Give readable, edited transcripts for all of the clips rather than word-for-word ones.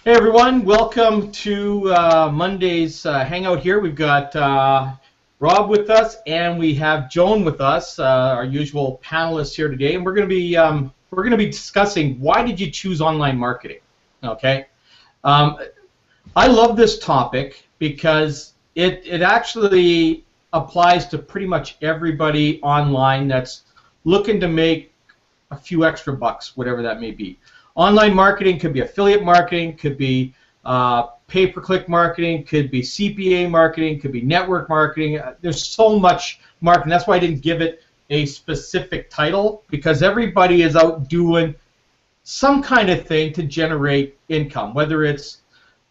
Hey everyone, welcome to Monday's Hangout here. We've got Rob with us and we have Joan with us, our usual panelists here today, and we're going to be discussing why did you choose online marketing. Okay, um, I love this topic because it actually applies to pretty much everybody online that's looking to make a few extra bucks, whatever that may be. Online marketing could be affiliate marketing, could be pay-per-click marketing, could be CPA marketing, could be network marketing. There's so much marketing. That's why I didn't give it a specific title, because everybody is out doing some kind of thing to generate income, whether it's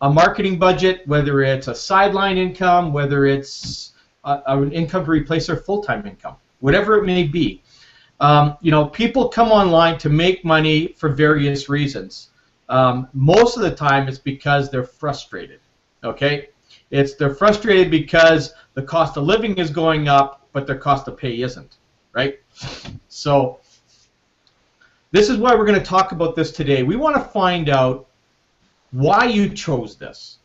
a marketing budget, whether it's a sideline income, whether it's an income to replace their full-time income, whatever it may be. People come online to make money for various reasons. Most of the time, it's because they're frustrated. Okay, they're frustrated because the cost of living is going up, but their cost of pay isn't. Right? So this is why we're going to talk about this today. We want to find out why you chose this.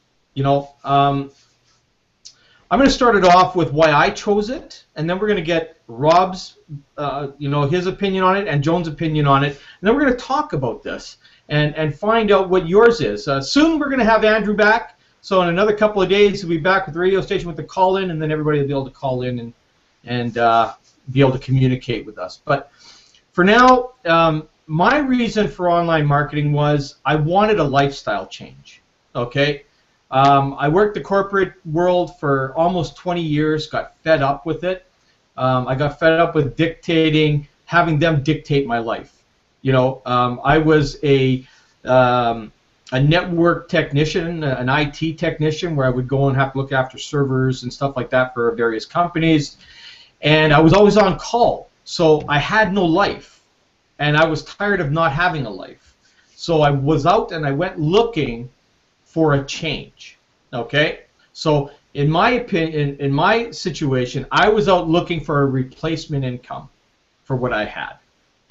I'm going to start it off with why I chose it, and then we're going to get Rob's, his opinion on it, and Joan's opinion on it, and then we're going to talk about this and find out what yours is. Soon we're going to have Andrew back, so in another couple of days he'll be back with the radio station with the call-in, and then everybody will be able to call in and be able to communicate with us. But for now, my reason for online marketing was I wanted a lifestyle change. Okay. I worked the corporate world for almost 20 years, got fed up with it. I got fed up with having them dictate my life. I was a network technician, an IT technician, where I would go and have to look after servers and stuff like that for various companies. And I was always on call, so I had no life. And I was tired of not having a life. So I was out and I went looking for a change. Okay, so in my opinion, in my situation, I was out looking for a replacement income for what I had.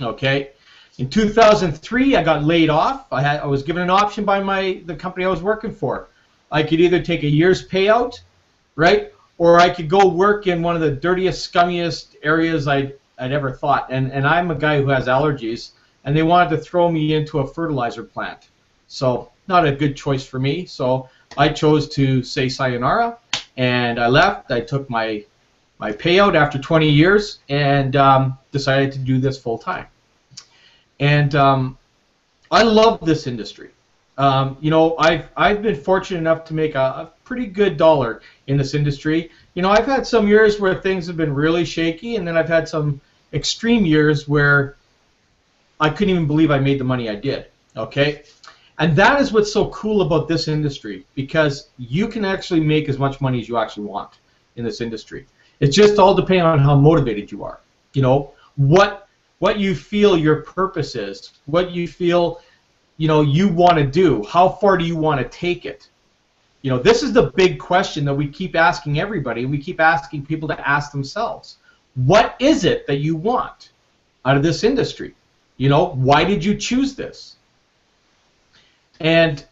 Okay, in 2003, I got laid off. I was given an option by the company I was working for. I could either take a year's payout, right, or I could go work in one of the dirtiest, scummiest areas I'd ever thought. And I'm a guy who has allergies, and they wanted to throw me into a fertilizer plant. So not a good choice for me. So I chose to say sayonara, and I left. I took my payout after 20 years and decided to do this full time. And I love this industry. I've been fortunate enough to make a pretty good dollar in this industry. I've had some years where things have been really shaky, and then I've had some extreme years where I couldn't even believe I made the money I did. Okay, and that is what's so cool about this industry, because you can actually make as much money as you actually want in this industry. It's just all depending on how motivated you are. What you feel your purpose is, what you feel you want to do. How far do you want to take it? This is the big question that we keep asking everybody. We keep asking people to ask themselves. What is it that you want out of this industry? Why did you choose this? And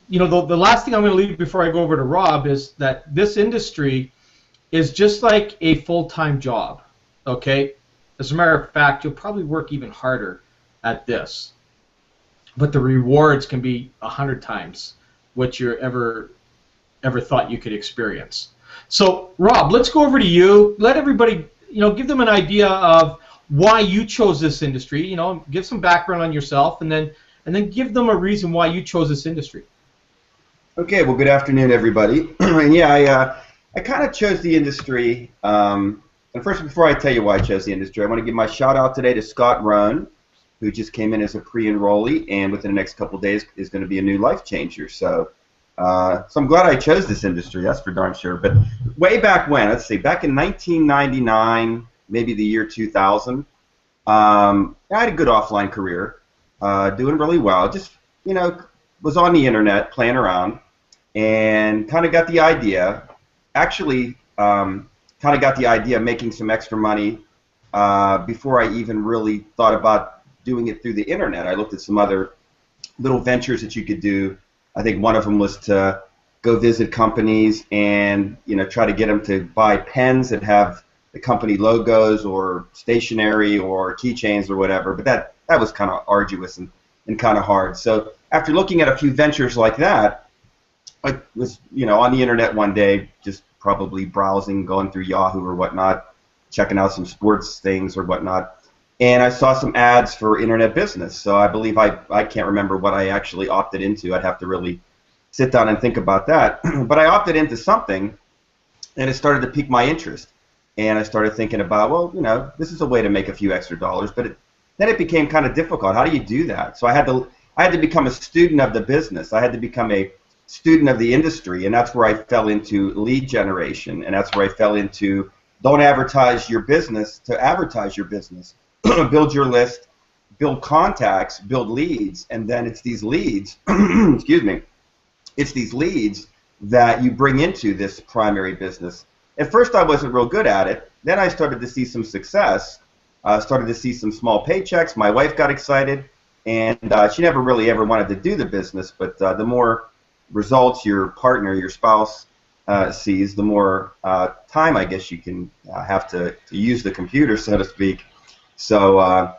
the last thing I'm going to leave before I go over to Rob is that this industry is just like a full-time job. Okay? As a matter of fact, you'll probably work even harder at this. But the rewards can be 100 times what you ever thought you could experience. So, Rob, let's go over to you. Let everybody, give them an idea of why you chose this industry. Give some background on yourself, and then give them a reason why you chose this industry. Okay. Well, good afternoon, everybody. And yeah, I kind of chose the industry. And first, before I tell you why I chose the industry, I want to give my shout out today to Scott Rohn, who just came in as a pre-enrollee, and within the next couple of days is going to be a new life changer. So I'm glad I chose this industry, that's for darn sure. But way back when, let's see, back in 1999, maybe the year 2000, I had a good offline career, doing really well. Just, was on the internet playing around and kind of got the idea, actually kind of got the idea of making some extra money before I even really thought about doing it through the internet. I looked at some other little ventures that you could do I think one of them was to go visit companies and try to get them to buy pens that have the company logos or stationery or keychains or whatever. But that was kind of arduous and kind of hard. So after looking at a few ventures like that, I was on the internet one day, just probably browsing, going through Yahoo or whatnot, checking out some sports things or whatnot. And I saw some ads for internet business. So I believe I can't remember what I actually opted into. I'd have to really sit down and think about that. But I opted into something, and it started to pique my interest. And I started thinking about, well, this is a way to make a few extra dollars. But then it became kind of difficult. How do you do that? So I had to become a student of the business. I had to become a student of the industry, and that's where I fell into lead generation, and that's where I fell into don't advertise your business to advertise your business. Build your list, build contacts, build leads, and then it's these leads, excuse me, it's these leads that you bring into this primary business. At first I wasn't real good at it. Then I started to see some success, started to see some small paychecks. My wife got excited, and she never really ever wanted to do the business, but the more results your partner, your spouse sees, the more time I guess you can have to use the computer, so to speak. So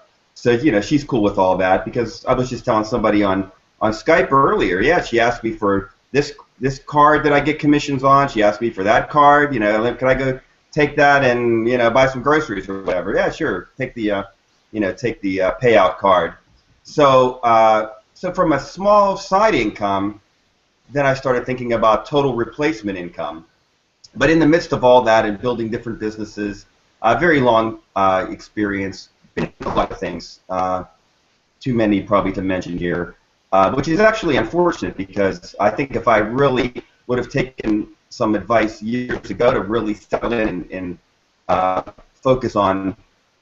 she's cool with all that, because I was just telling somebody on Skype earlier. Yeah, she asked me for this card that I get commissions on. She asked me for that card. Can I go take that and buy some groceries or whatever? Yeah, sure. Take the payout card. So from a small side income, then I started thinking about total replacement income. But in the midst of all that and building different businesses, very long experience in a lot of things, too many probably to mention here, which is actually unfortunate, because I think if I really would have taken some advice years ago to really settle in and focus on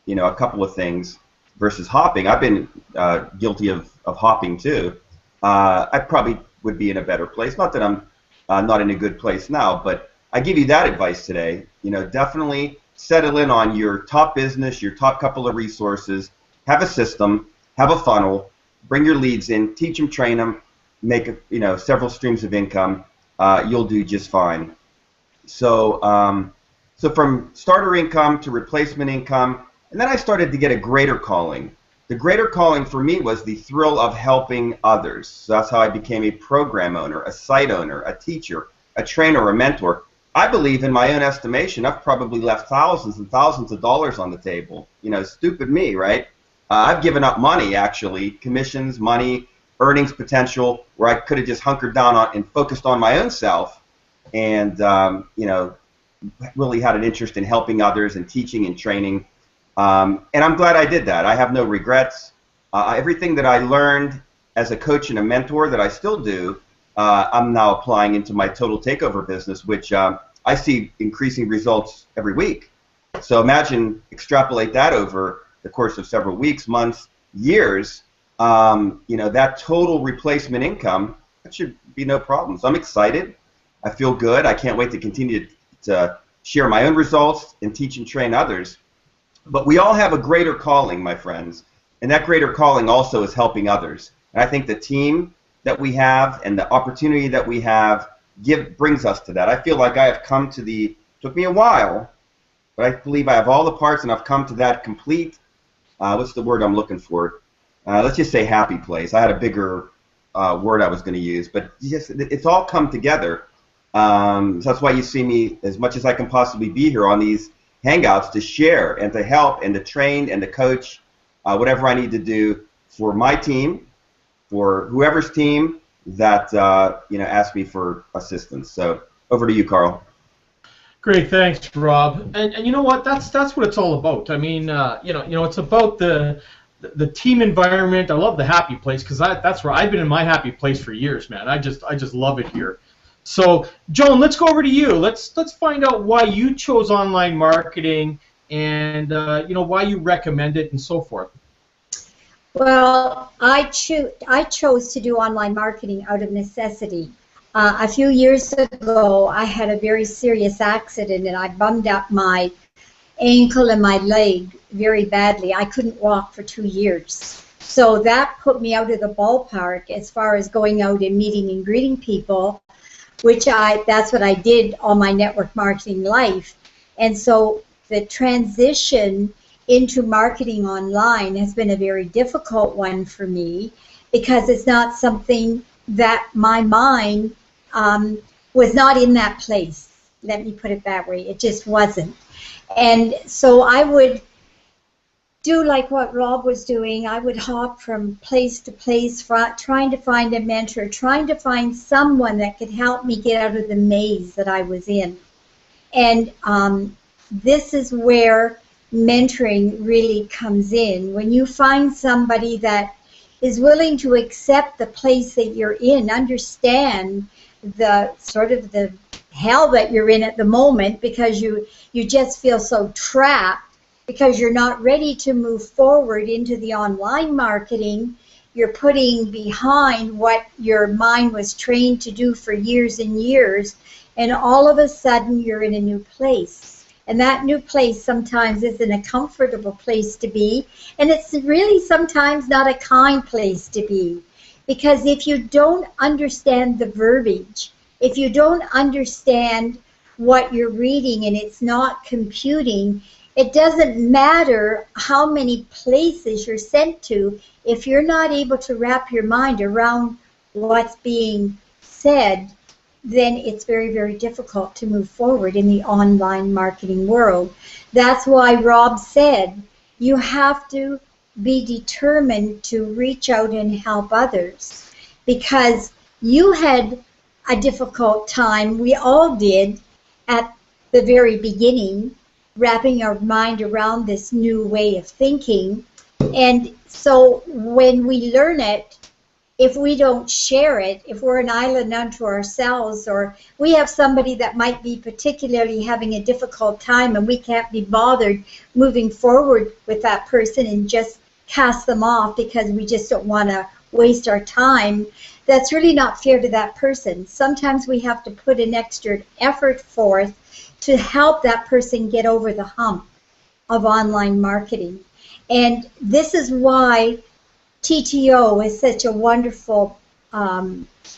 a couple of things versus hopping. I've been guilty of hopping too. I probably would be in a better place. Not that I'm not in a good place now, but I give you that advice today. Definitely settle in on your top business, your top couple of resources, have a system, have a funnel, bring your leads in, teach them, train them, make several streams of income. You'll do just fine. So from starter income to replacement income, and then I started to get a greater calling. The greater calling for me was the thrill of helping others. So that's how I became a program owner, a site owner, a teacher, a trainer, a mentor. I believe, in my own estimation, I've probably left thousands and thousands of dollars on the table. Stupid me, right? I've given up money, actually, commissions, money, earnings potential, where I could have just hunkered down on and focused on my own self, and really had an interest in helping others and teaching and training. And I'm glad I did that. I have no regrets. Everything that I learned as a coach and a mentor that I still do, I'm now applying into my total takeover business, which I see increasing results every week. So imagine, extrapolate that over the course of several weeks, months, years. That total replacement income, that should be no problem. So I'm excited. I feel good. I can't wait to continue to share my own results and teach and train others. But we all have a greater calling, my friends, and that greater calling also is helping others. And I think the team that we have and the opportunity that we have brings us to that. I feel like I have come to took me a while, but I believe I have all the parts, and I've come to that complete, what's the word I'm looking for? Let's just say happy place. I had a bigger word I was going to use, but it's all come together. So that's why you see me, as much as I can possibly be here on these Hangouts, to share and to help and to train and to coach whatever I need to do for my team, for whoever's team that asked me for assistance. So over to you, Carl. Great, thanks, Rob. And you know what? That's what it's all about. I mean, it's about the team environment. I love the happy place, because that's where I've been in my happy place for years, man. I just love it here. So, Joan, let's go over to you. Let's find out why you chose online marketing, and why you recommend it and so forth. Well, I chose to do online marketing out of necessity. A few years ago, I had a very serious accident, and I bummed up my ankle and my leg very badly. I couldn't walk for 2 years. So that put me out of the ballpark as far as going out and meeting and greeting people, which that's what I did all my network marketing life. And so the transition into marketing online has been a very difficult one for me because it's not something that my mind was not in that place. Let me put it that way. It just wasn't. And so I would do like what Rob was doing. I would hop from place to place, trying to find a mentor, trying to find someone that could help me get out of the maze that I was in. And this is where mentoring really comes in. When you find somebody that is willing to accept the place that you're in, understand the sort of the hell that you're in at the moment because you just feel so trapped because you're not ready to move forward into the online marketing. You're putting behind what your mind was trained to do for years and years, and all of a sudden you're in a new place. And that new place sometimes isn't a comfortable place to be, and it's really sometimes not a kind place to be. Because if you don't understand the verbiage, if you don't understand what you're reading and it's not computing, it doesn't matter how many places you're sent to. If you're not able to wrap your mind around what's being said, then it's very, very difficult to move forward in the online marketing world. That's why Rob said you have to be determined to reach out and help others, because you had a difficult time, we all did, at the very beginning, wrapping our mind around this new way of thinking. And so when we learn it, if we don't share it, if we're an island unto ourselves, or we have somebody that might be particularly having a difficult time and we can't be bothered moving forward with that person and just cast them off because we just don't want to waste our time, that's really not fair to that person. Sometimes we have to put an extra effort forth to help that person get over the hump of online marketing. And this is why TTO is such a wonderful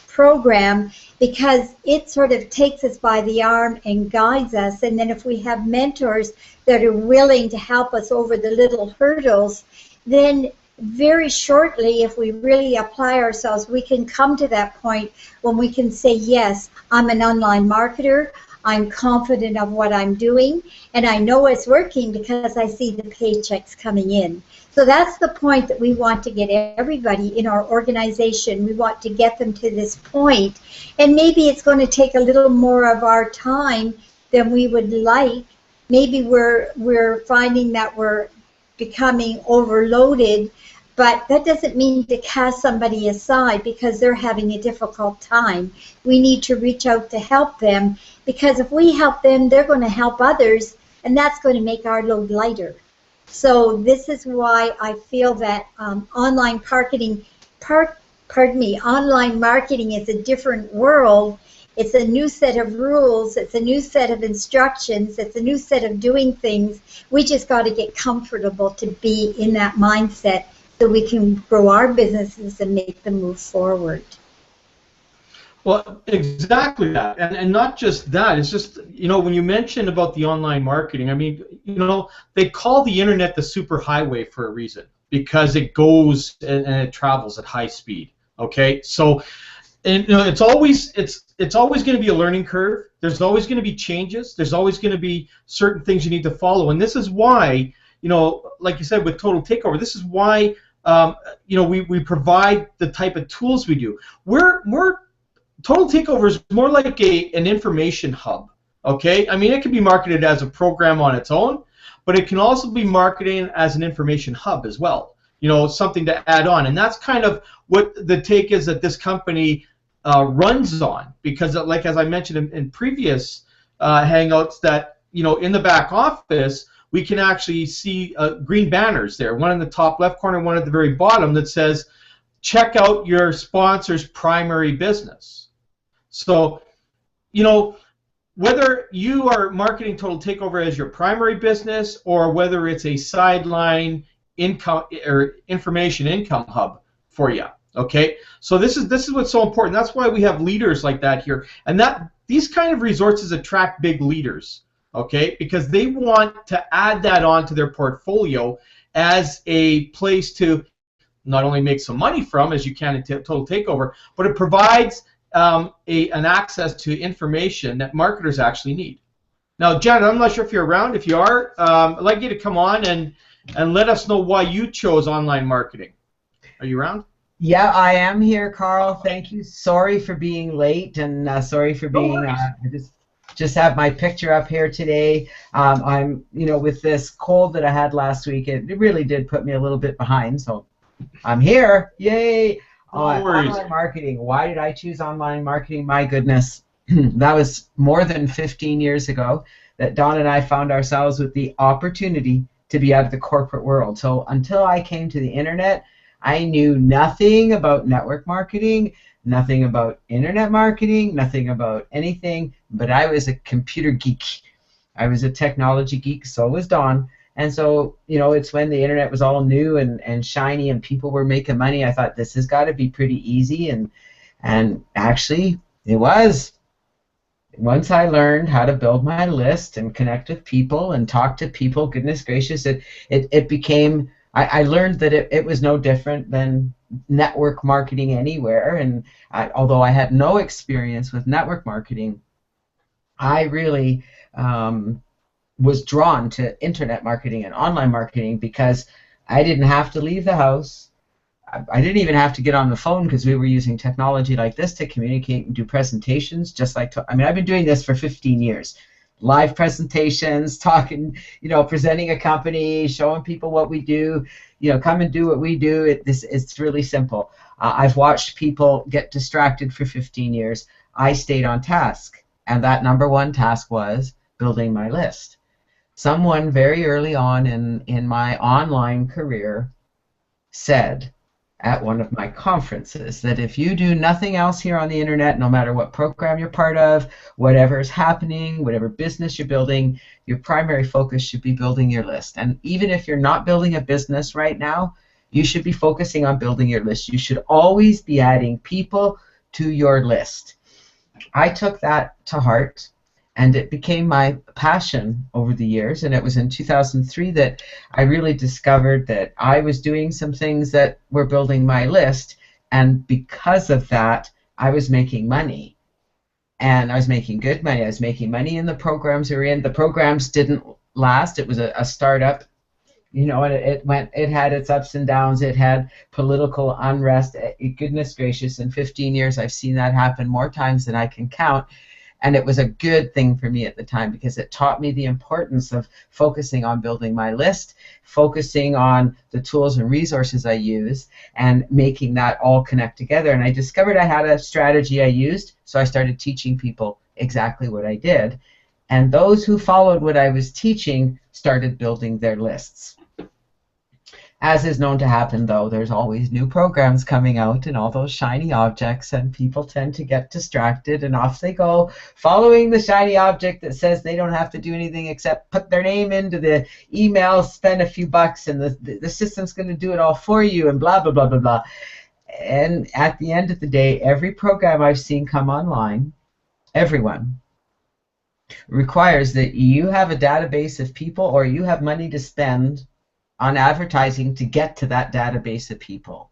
program, because it sort of takes us by the arm and guides us. And then if we have mentors that are willing to help us over the little hurdles, then very shortly, if we really apply ourselves, we can come to that point when we can say, yes, I'm an online marketer, I'm confident of what I'm doing, and I know it's working because I see the paychecks coming in. So that's the point that we want to get everybody in our organization. We want to get them to this point, and maybe it's going to take a little more of our time than we would like. Maybe we're finding that we're becoming overloaded, but that doesn't mean to cast somebody aside because they're having a difficult time. We need to reach out to help them, because if we help them, they're going to help others, and that's going to make our load lighter. So this is why I feel that online marketing, online marketing is a different world. It's a new set of rules. It's a new set of instructions. It's a new set of doing things. We just got to get comfortable to be in that mindset so we can grow our businesses and make them move forward. Well, exactly that. And not just that. It's just, you know, when you mentioned about the online marketing, I mean, you know, they call the internet the superhighway for a reason, because it goes and it travels at high speed. Okay? So, and you know, it's always going to be a learning curve. There's always going to be changes. There's always going to be certain things you need to follow. And this is why, you know, like you said with Total Takeover, this is why you know, we provide the type of tools we do. We're Total Takeover is more like an information hub, okay? I mean, it can be marketed as a program on its own, but it can also be marketed as an information hub as well, you know, something to add on. And that's kind of what the take is that this company runs on, because like as I mentioned in previous Hangouts, that, you know, in the back office, we can actually see green banners there, one in the top left corner, one at the very bottom, that says, check out your sponsor's primary business. So, you know, whether you are marketing Total Takeover as your primary business or whether it's a sideline income or information income hub for you. Okay, so this is what's so important. That's why we have leaders like that here, and that these kind of resources attract big leaders. Okay, because they want to add that on to their portfolio as a place to not only make some money from, as you can in Total Takeover, but it provides an access to information that marketers actually need. Now, Janet, I'm not sure if you're around. If you are, I'd like you to come on and let us know why you chose online marketing. Are you around? Yeah, I am here, Carl. Thank you. Sorry for being late, and sorry for being. I just have my picture up here today. I'm, with this cold that I had last week, it really did put me a little bit behind. So I'm here. Yay! Online marketing. Why did I choose online marketing? My goodness, that was more than 15 years ago that Don and I found ourselves with the opportunity to be out of the corporate world. So until I came to the internet, I knew nothing about network marketing, nothing about internet marketing, nothing about anything, but I was a computer geek. I was a technology geek, so was Don. And so, it's when the internet was all new and shiny and people were making money, I thought this has got to be pretty easy, and actually it was. Once I learned how to build my list and connect with people and talk to people, goodness gracious, it became, I learned that it was no different than network marketing anywhere. And although I had no experience with network marketing, I really was drawn to internet marketing and online marketing because I didn't have to leave the house. I didn't even have to get on the phone because we were using technology like this to communicate and do presentations. I've been doing this for 15 years. Live presentations, talking, presenting a company, showing people what we do, come and do what we do. It's really simple. I've watched people get distracted for 15 years. I stayed on task, and that number one task was building my list. Someone very early on in my online career said at one of my conferences that if you do nothing else here on the internet, no matter what program you're part of, whatever is happening, whatever business you're building, your primary focus should be building your list. And even if you're not building a business right now, you should be focusing on building your list. You should always be adding people to your list. I took that to heart, and it became my passion over the years, and it was in 2003 that I really discovered that I was doing some things that were building my list, and because of that, I was making money. And I was making good money. I was making money in the programs we were in. The programs didn't last. It was a startup, and it had its ups and downs. It had political unrest. Goodness gracious, in 15 years I've seen that happen more times than I can count. And it was a good thing for me at the time because it taught me the importance of focusing on building my list, focusing on the tools and resources I use, and making that all connect together. And I discovered I had a strategy I used, so I started teaching people exactly what I did. And those who followed what I was teaching started building their lists. As is known to happen, though, there's always new programs coming out and all those shiny objects, and people tend to get distracted, and off they go, following the shiny object that says they don't have to do anything except put their name into the email, spend a few bucks, and the system's going to do it all for you, and blah, blah, blah, blah, blah. And at the end of the day, every program I've seen come online, everyone, requires that you have a database of people or you have money to spend on advertising to get to that database of people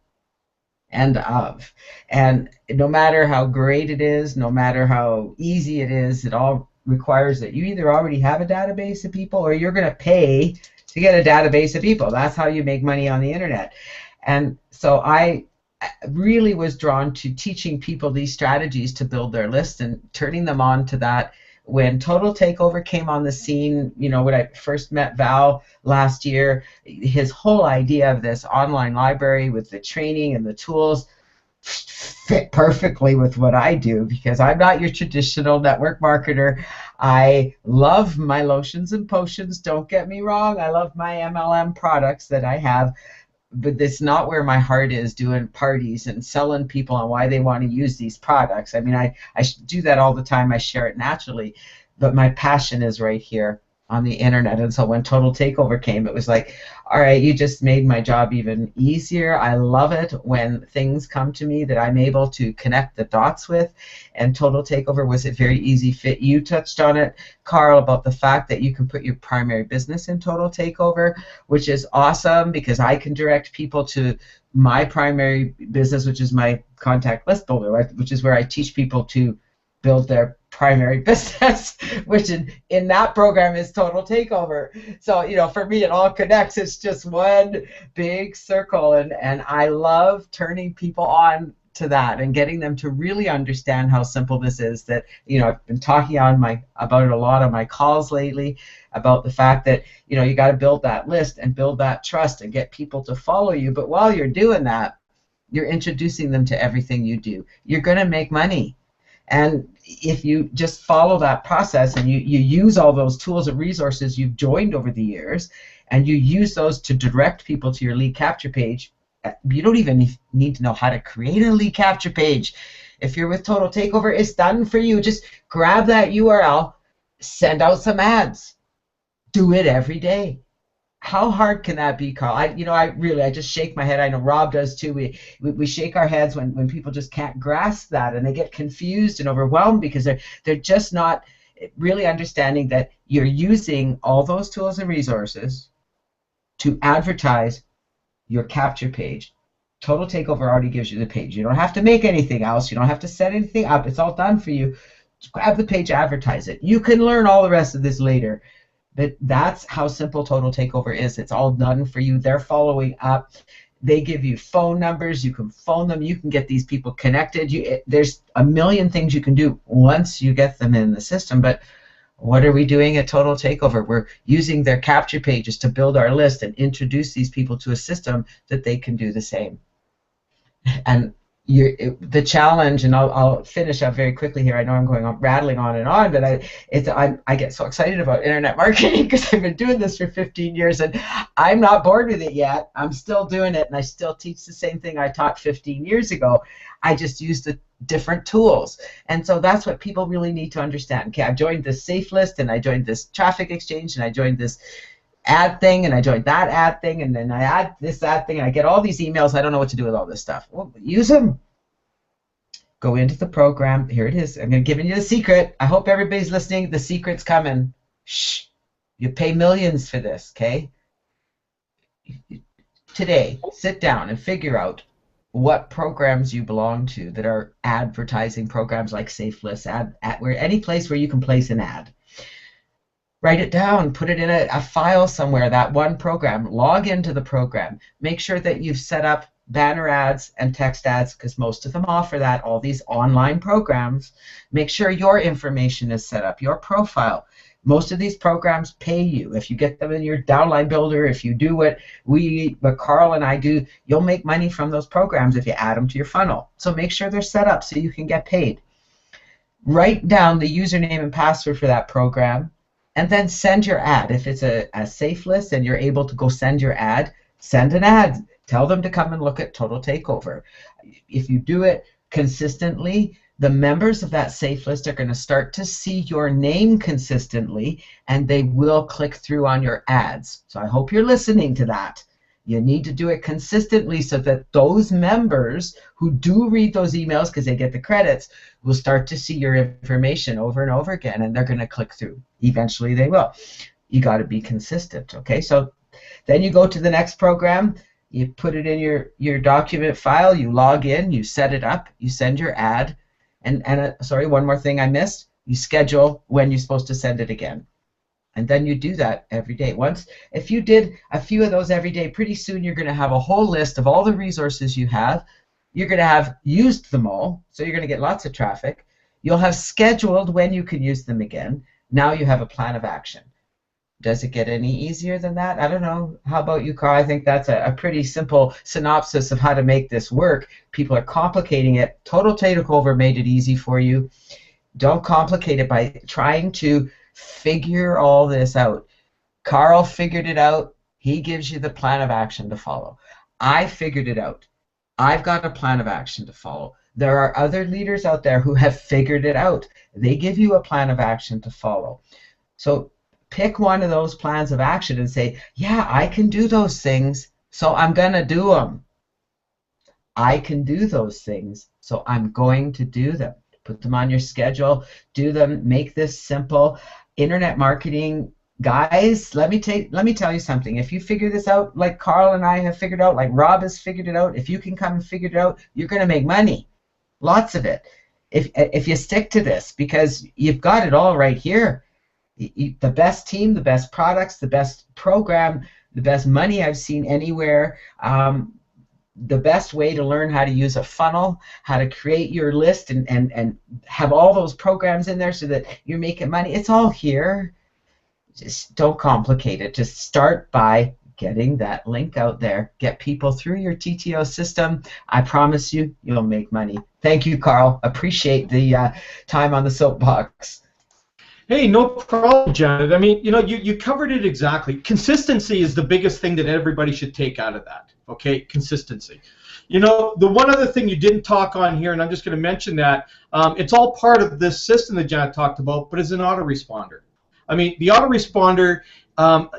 and no matter how great it is, no matter how easy it is, it all requires that you either already have a database of people or you're going to pay to get a database of people. That's how you make money on the internet. And so I really was drawn to teaching people these strategies to build their list and turning them on to that. When Total Takeover came on the scene, when I first met Val last year, his whole idea of this online library with the training and the tools fit perfectly with what I do because I'm not your traditional network marketer. I love my lotions and potions, don't get me wrong. I love my MLM products that I have, but it's not where my heart is, doing parties and selling people on why they want to use these products. I mean, I do that all the time. I share it naturally, but my passion is right here. on the internet. And so when Total Takeover came, it was like, all right, you just made my job even easier. I love it when things come to me that I'm able to connect the dots with. And Total Takeover was a very easy fit. You touched on it, Carl, about the fact that you can put your primary business in Total Takeover, which is awesome because I can direct people to my primary business, which is my contact list builder, right? Which is where I teach people to build their primary business, which in that program is Total Takeover. So, you know, for me, it all connects. It's just one big circle, and I love turning people on to that and getting them to really understand how simple this is. That, you know, I've been talking about it a lot on my calls lately, about the fact that, you know, you got to build that list and build that trust and get people to follow you. But while you're doing that, you're introducing them to everything you do. You're going to make money. And if you just follow that process and you use all those tools and resources you've joined over the years, and you use those to direct people to your lead capture page, you don't even need to know how to create a lead capture page. If you're with Total Takeover, it's done for you. Just grab that URL, send out some ads. Do it every day. How hard can that be, Carl? I just shake my head. I know Rob does too. We shake our heads when people just can't grasp that, and they get confused and overwhelmed because they're just not really understanding that you're using all those tools and resources to advertise your capture page. Total Takeover already gives you the page. You don't have to make anything else. You don't have to set anything up. It's all done for you. Just grab the page, advertise it. You can learn all the rest of this later. But that's how simple Total Takeover is. It's all done for you. They're following up. They give you phone numbers. You can phone them. You can get these people connected. There's a million things you can do once you get them in the system. But what are we doing at Total Takeover? We're using their capture pages to build our list and introduce these people to a system that they can do the same. And the challenge, and I'll finish up very quickly here. I know I'm going on rattling on and on, but I get so excited about internet marketing because I've been doing this for 15 years and I'm not bored with it yet. I'm still doing it, and I still teach the same thing I taught 15 years ago. I just use the different tools, and so that's what people really need to understand. Okay, I joined this Safe List, and I joined this Traffic Exchange, and I joined this ad thing, and I joined that ad thing, and then I add this ad thing, and I get all these emails. I don't know what to do with all this stuff. Well, use them. Go into the program. Here it is. I'm going to give you the secret. I hope everybody's listening. The secret's coming. Shh. You pay millions for this, okay? Today, sit down and figure out what programs you belong to that are advertising programs like SafeList, any place where you can place an ad. Write it down, put it in a file somewhere, that one program. Log into the program. Make sure that you've set up banner ads and text ads, because most of them offer that, all these online programs. Make sure your information is set up, your profile. Most of these programs pay you. If you get them in your downline builder, if you do what Carl and I do, you'll make money from those programs if you add them to your funnel. So make sure they're set up so you can get paid. Write down the username and password for that program, and then send your ad. If it's a Safe List and you're able to go send your ad, send an ad. Tell them to come and look at Total Takeover. If you do it consistently, the members of that Safe List are going to start to see your name consistently, and they will click through on your ads. So I hope you're listening to that. You need to do it consistently so that those members who do read those emails, because they get the credits, will start to see your information over and over again, and they're going to click through. Eventually they will. You got to be consistent, okay? So then you go to the next program. You put it in your document file, you log in, you set it up, you send your ad, and sorry, one more thing I missed. You schedule when you're supposed to send it again. And then you do that every day. If you did a few of those every day, pretty soon you're going to have a whole list of all the resources you have. You're going to have used them all, so you're going to get lots of traffic. You'll have scheduled when you can use them again. Now you have a plan of action. Does it get any easier than that? I don't know. How about you, Carl? I think that's a pretty simple synopsis of how to make this work. People are complicating it. Total Takeover made it easy for you. Don't complicate it by trying to figure all this out. Carl figured it out. He gives you the plan of action to follow. I figured it out. I've got a plan of action to follow. There are other leaders out there who have figured it out. They give you a plan of action to follow. So pick one of those plans of action and say, yeah, I can do those things, so I'm going to do them. I can do those things, so I'm going to do them. Put them on your schedule, do them, make this simple. Internet marketing, guys, let me tell you something. If you figure this out like Carl and I have figured out, like Rob has figured it out, if you can come and figure it out, you're going to make money. Lots of it. If you stick to this, because you've got it all right here. The best team, the best products, the best program, the best money I've seen anywhere. The best way to learn how to use a funnel, how to create your list and have all those programs in there so that you're making money. It's all here. Just don't complicate it. Just start by getting that link out there. Get people through your TTO system. I promise you, you'll make money. Thank you, Carl. Appreciate the time on the soapbox. Hey, no problem, Janet. I mean, you covered it exactly. Consistency is the biggest thing that everybody should take out of that. Okay, consistency. The one other thing you didn't talk on here, and I'm just going to mention that, it's all part of this system that Janet talked about, but it's an autoresponder. I mean, the autoresponder,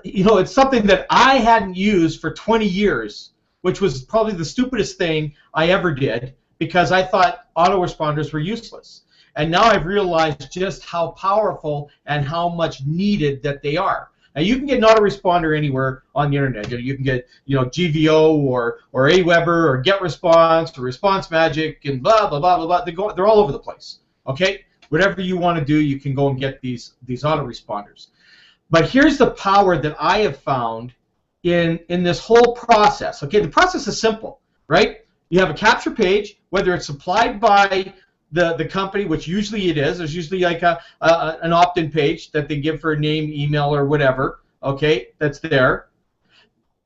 it's something that I hadn't used for 20 years, which was probably the stupidest thing I ever did, because I thought autoresponders were useless. And now I've realized just how powerful and how much needed that they are. Now you can get an autoresponder anywhere on the internet. You can get, GVO or Aweber or GetResponse or Response Magic and blah blah blah blah blah. They're all over the place. Okay, whatever you want to do, you can go and get these autoresponders. But here's the power that I have found in this whole process. Okay, the process is simple, right? You have a capture page, whether it's supplied by the company, which usually it is. There's usually like an opt-in page that they give for a name, email, or whatever. Okay, that's there.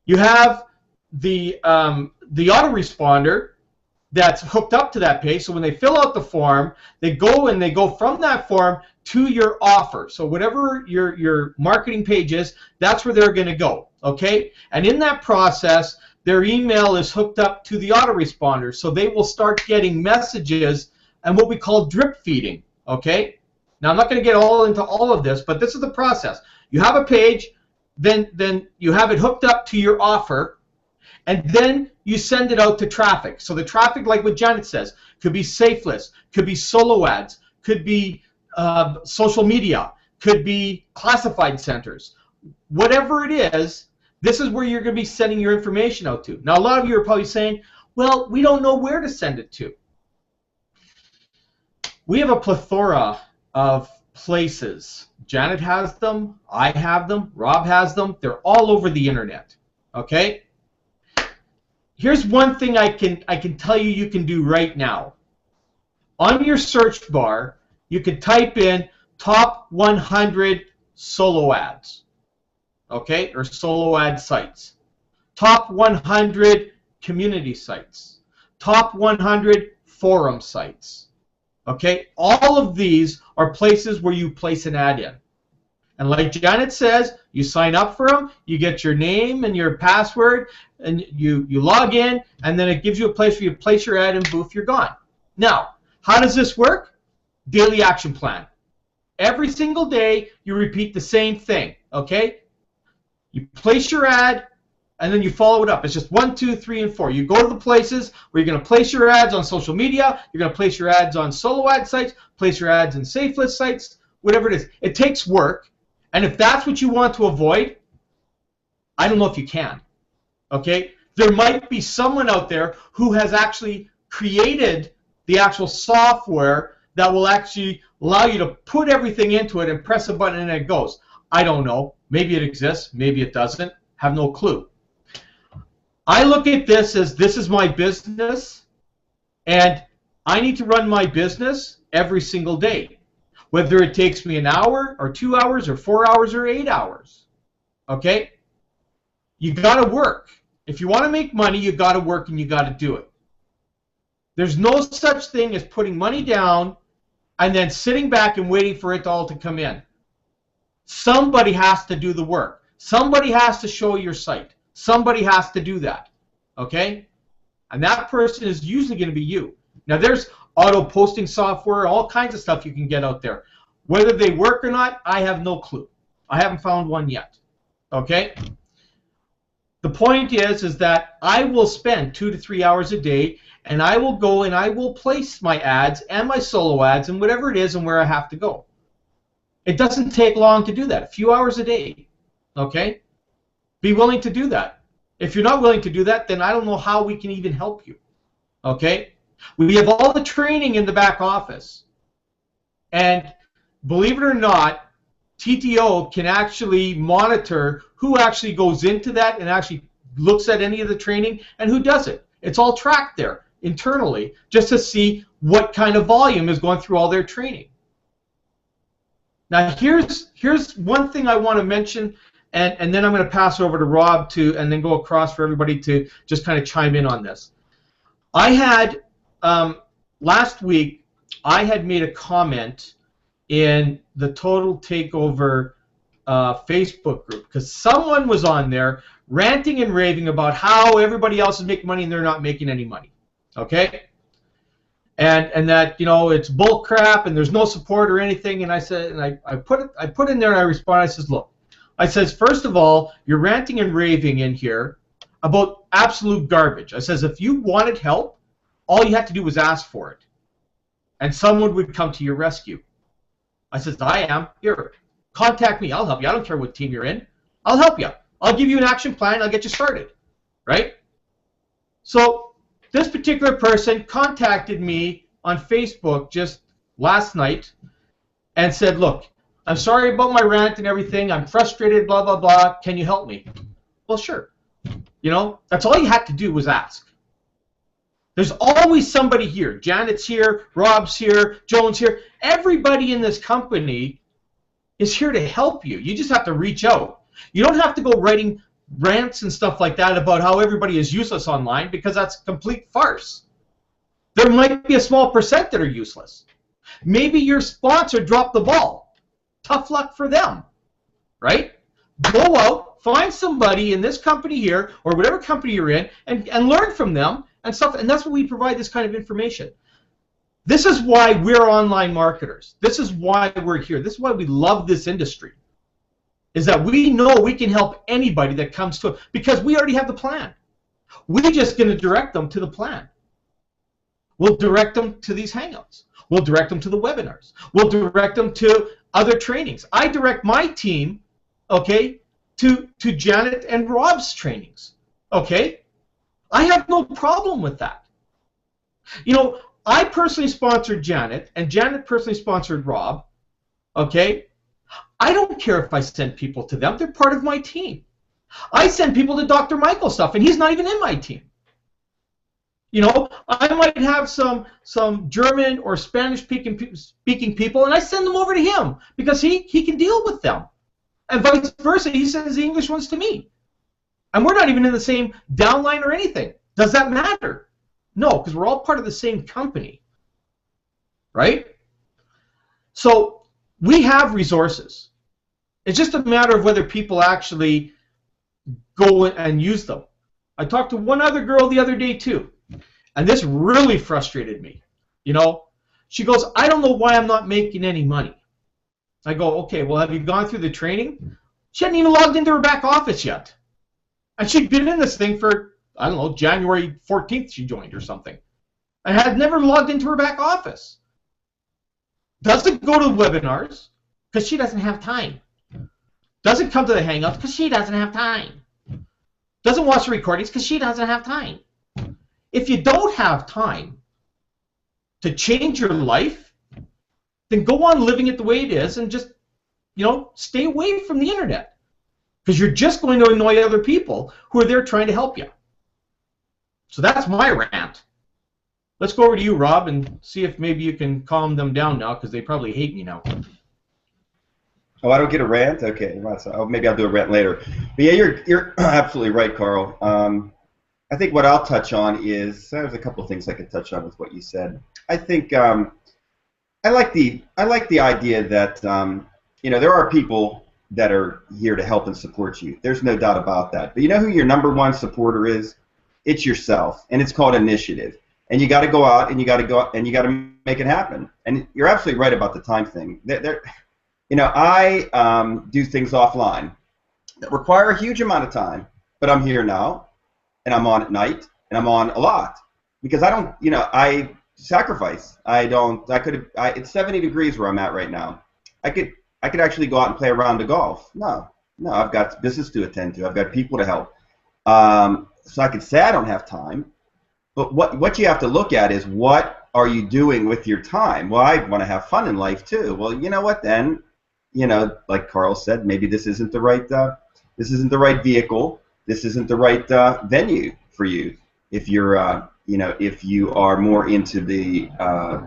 You have the autoresponder that's hooked up to that page. So when they fill out the form, they go from that form to your offer. So whatever your marketing page is, that's where they're going to go. Okay, and in that process, their email is hooked up to the autoresponder, so they will start getting messages and what we call drip feeding, okay? Now, I'm not going to get all into all of this, but this is the process. You have a page, then you have it hooked up to your offer, and then you send it out to traffic. So the traffic, like what Janet says, could be safe lists, could be solo ads, could be social media, could be classified centers. Whatever it is, this is where you're going to be sending your information out to. Now, a lot of you are probably saying, well, we don't know where to send it to. We have a plethora of places. Janet has them, I have them, Rob has them. They're all over the internet. Okay? Here's one thing I can tell you can do right now. On your search bar, you can type in top 100 solo ads. Okay? Or solo ad sites. Top 100 community sites. Top 100 forum sites. Okay, all of these are places where you place an ad in. And like Janet says, you sign up for them, you get your name and your password, and you log in, and then it gives you a place where you place your ad, and boof, you're gone. Now, how does this work? Daily action plan. Every single day, you repeat the same thing, okay? You place your ad, and then you follow it up. It's just 1, 2, 3, and 4. You go to the places where you're going to place your ads on social media, you're going to place your ads on solo ad sites, place your ads in safe list sites, whatever it is. It takes work, and if that's what you want to avoid, I don't know if you can. Okay? There might be someone out there who has actually created the actual software that will actually allow you to put everything into it and press a button and it goes. I don't know. Maybe it exists. Maybe it doesn't. Have no clue. I look at this as this is my business, and I need to run my business every single day, whether it takes me an hour or 2 hours or 4 hours or 8 hours. Okay? You got to work. If you want to make money, you got to work and you got to do it. There's no such thing as putting money down and then sitting back and waiting for it all to come in. Somebody has to do the work. Somebody has to show your site. Somebody has to do that, okay? And that person is usually going to be you. Now, there's auto-posting software, all kinds of stuff you can get out there. Whether they work or not, I have no clue, I haven't found one yet. Okay? The point is that I will spend 2 to 3 hours a day, and I will go and I will place my ads and my solo ads and whatever it is and where I have to go. It doesn't take long to do that. A few hours a day. Okay? Be willing to do that. If you're not willing to do that, then I don't know how we can even help you. Okay? We have all the training in the back office. And believe it or not, TTO can actually monitor who actually goes into that and actually looks at any of the training and who does it. It's all tracked there internally just to see what kind of volume is going through all their training. Now here's one thing I want to mention, and then I'm going to pass over to Rob and then go across for everybody to just kind of chime in on this. I had last week I had made a comment in the Total Takeover Facebook group because someone was on there ranting and raving about how everybody else is making money and they're not making any money. Okay? And that, you know, it's bull crap and there's no support or anything. And I said, and I put in there and I responded. I says, look, I says, first of all, you're ranting and raving in here about absolute garbage. I says, if you wanted help, all you had to do was ask for it, and someone would come to your rescue. I says, I am. Here, contact me. I'll help you. I don't care what team you're in. I'll help you. I'll give you an action plan. I'll get you started. Right? So this particular person contacted me on Facebook just last night and said, look, I'm sorry about my rant and everything. I'm frustrated, blah, blah, blah. Can you help me? Well, sure. You know, that's all you had to do was ask. There's always somebody here. Janet's here, Rob's here, Joan's here. Everybody in this company is here to help you. You just have to reach out. You don't have to go writing rants and stuff like that about how everybody is useless online, because that's a complete farce. There might be a small percent that are useless. Maybe your sponsor dropped the ball. Tough luck for them, right? Go out, find somebody in this company here or whatever company you're in and learn from them and stuff, and that's what we provide, this kind of information. This is why we're online marketers. This is why we're here. This is why we love this industry, is that we know we can help anybody that comes to it because we already have the plan. We're just going to direct them to the plan. We'll direct them to these Hangouts. We'll direct them to the webinars. We'll direct them to other trainings. I direct my team, okay, to Janet and Rob's trainings, okay? I have no problem with that. You know, I personally sponsored Janet, and Janet personally sponsored Rob, okay? I don't care if I send people to them. They're part of my team. I send people to Dr. Michael stuff, and he's not even in my team. You know, I might have some German or Spanish speaking people, and I send them over to him because he can deal with them. And vice versa, he sends the English ones to me. And we're not even in the same downline or anything. Does that matter? No, because we're all part of the same company. Right? So we have resources. It's just a matter of whether people actually go and use them. I talked to one other girl the other day too, and this really frustrated me. You know, she goes, I don't know why I'm not making any money. I go, okay, well, have you gone through the training? She hadn't even logged into her back office yet. And she'd been in this thing for, I don't know, January 14th she joined or something. And had never logged into her back office. Doesn't go to webinars because she doesn't have time. Doesn't come to the Hangouts because she doesn't have time. Doesn't watch the recordings because she doesn't have time. If you don't have time to change your life, then go on living it the way it is and just, you know, stay away from the internet. Because you're just going to annoy other people who are there trying to help you. So that's my rant. Let's go over to you, Rob, and see if maybe you can calm them down now, because they probably hate me now. Oh, I don't get a rant? Okay, well, maybe I'll do a rant later. But yeah, you're absolutely right, Carl. I think what I'll touch on is, there's a couple of things I could touch on with what you said. I think I like the idea that you know, there are people that are here to help and support you. There's no doubt about that. But you know who your #1 supporter is? It's yourself, and it's called initiative. And you got to go out, and you got to make it happen. And you're absolutely right about the time thing. You know, I do things offline that require a huge amount of time, but I'm here now, and I'm on at night, and I'm on a lot because I don't, you know, I sacrifice. It's 70 degrees where I'm at right now. I could actually go out and play a round of golf. No, I've got business to attend to. I've got people to help. So I could say I don't have time, but what you have to look at is what are you doing with your time? Well, I want to have fun in life too. Well, you know what then? You know, like Carl said, maybe this isn't the right vehicle. This isn't the right venue for you. If you're you know, if you are more into the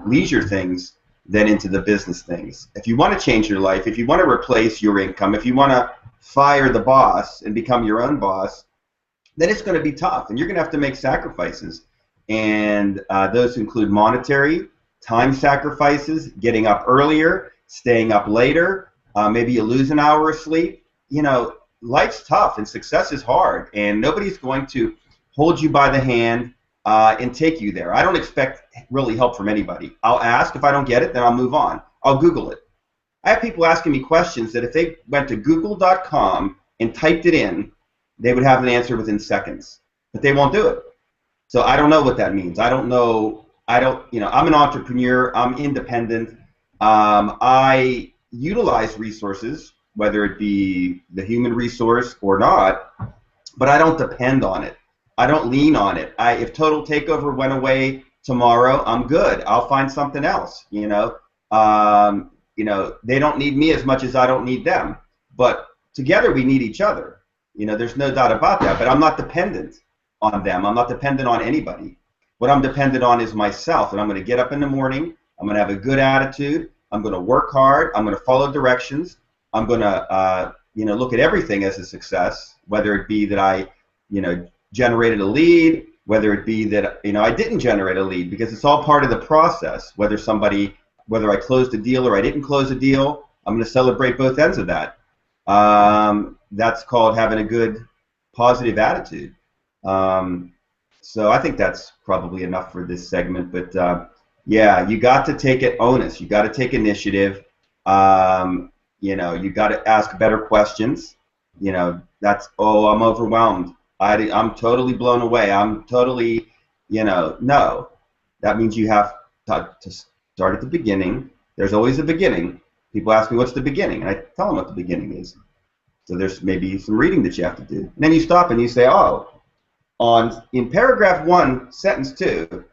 leisure things than into the business things. If you want to change your life, if you want to replace your income, if you want to fire the boss and become your own boss, then it's going to be tough, and you're going to have to make sacrifices. And those include monetary, time sacrifices, getting up earlier, staying up later, maybe you lose an hour of sleep. You know, life's tough, and success is hard, and nobody's going to hold you by the hand and take you there. I don't expect really help from anybody. I'll ask. If I don't get it, then I'll move on. I'll Google it. I have people asking me questions that if they went to google.com and typed it in, they would have an answer within seconds. But they won't do it. So I don't know what that means. I don't know. You know, I'm an entrepreneur. I'm independent. I utilize resources, whether it be the human resource or not, but I don't depend on it. I don't lean on it. If Total Takeover went away tomorrow, I'm good. I'll find something else. You know, they don't need me as much as I don't need them. But together we need each other. You know, there's no doubt about that. But I'm not dependent on them. I'm not dependent on anybody. What I'm dependent on is myself. And I'm going to get up in the morning. I'm going to have a good attitude. I'm going to work hard. I'm going to follow directions. I'm going to, look at everything as a success, whether it be that I, generated a lead, whether it be that, I didn't generate a lead, because it's all part of the process. Whether I closed a deal or I didn't close a deal, I'm going to celebrate both ends of that. That's called having a good, positive attitude. So I think that's probably enough for this segment. But yeah, you got to take it onus. You got to take initiative. You got to ask better questions. I'm overwhelmed. I'm totally blown away. I'm totally, no. That means you have to start at the beginning. There's always a beginning. People ask me, what's the beginning? And I tell them what the beginning is. So there's maybe some reading that you have to do. And then you stop and you say, in paragraph 1, sentence 2,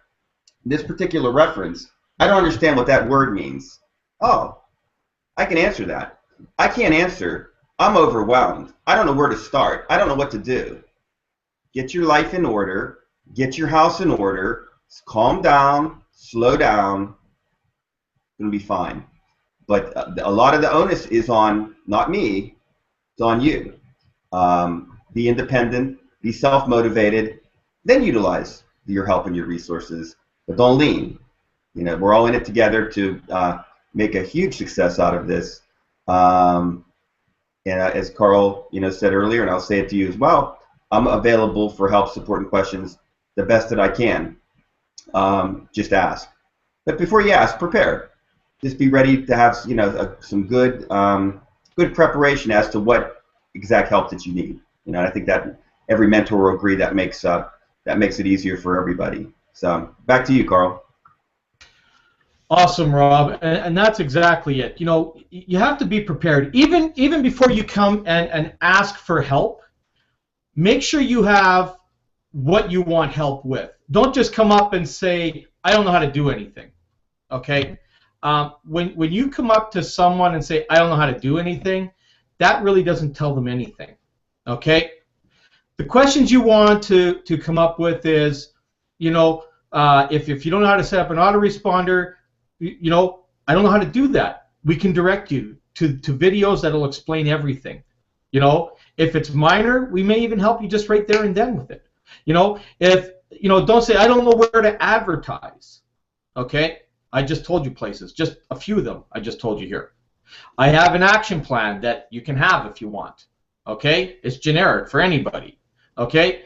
this particular reference, I don't understand what that word means. Oh, I can answer that. I can't answer. I'm overwhelmed. I don't know where to start. I don't know what to do. Get your life in order. Get your house in order. Calm down. Slow down. It's going to be fine. But a lot of the onus is on, not me, it's on you. Be independent. Be self-motivated. Then utilize your help and your resources. But don't lean. We're all in it together to make a huge success out of this. And as Carl, said earlier, and I'll say it to you as well, I'm available for help, support, and questions the best that I can. Just ask. But before you ask, prepare. Just be ready to have, some good preparation as to what exact help that you need. And I think that every mentor will agree that makes it easier for everybody. So back to you, Carl. Awesome, Rob, and that's exactly it. You have to be prepared. Even before you come and ask for help, make sure you have what you want help with. Don't just come up and say, I don't know how to do anything, okay? When you come up to someone and say, I don't know how to do anything, that really doesn't tell them anything, okay? The questions you want to come up with is, if you don't know how to set up an autoresponder, I don't know how to do that. We can direct you to videos that will explain everything. If it's minor, we may even help you just right there and then with it. Don't say, I don't know where to advertise. Okay? I just told you places, just a few of them I just told you here. I have an action plan that you can have if you want. Okay? It's generic for anybody. Okay?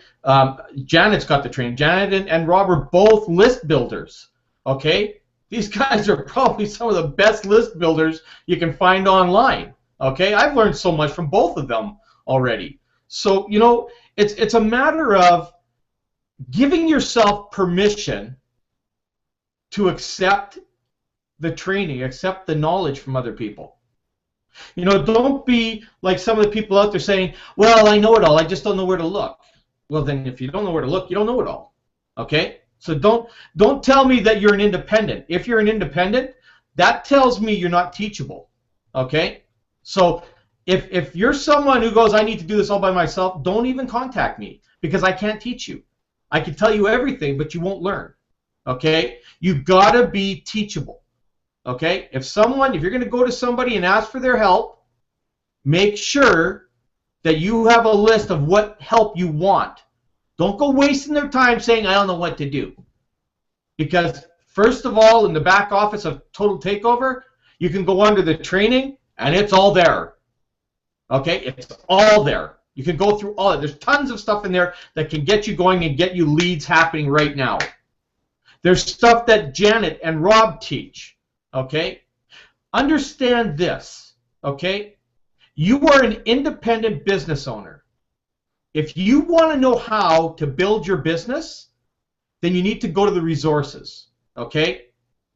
Janet's got the training. Janet and Rob are both list builders. Okay? These guys are probably some of the best list builders you can find online. Okay, I've learned so much from both of them already. So, you know, it's a matter of giving yourself permission to accept the training, accept the knowledge from other people. You know, don't be like some of the people out there saying, well, I know it all, I just don't know where to look. Well, then if you don't know where to look, you don't know it all. Okay? So don't tell me that you're an independent. If you're an independent, that tells me you're not teachable. Okay? So if you're someone who goes, I need to do this all by myself, don't even contact me because I can't teach you. I can tell you everything, but you won't learn. Okay? You've got to be teachable. Okay? If you're going to go to somebody and ask for their help, make sure that you have a list of what help you want. Don't go wasting their time saying, I don't know what to do. Because, first of all, in the back office of Total Takeover, you can go under the training, and it's all there. Okay? It's all there. You can go through all of it. There's tons of stuff in there that can get you going and get you leads happening right now. There's stuff that Janet and Rob teach. Okay? Understand this. Okay? You are an independent business owner. If you want to know how to build your business, then you need to go to the resources. Okay?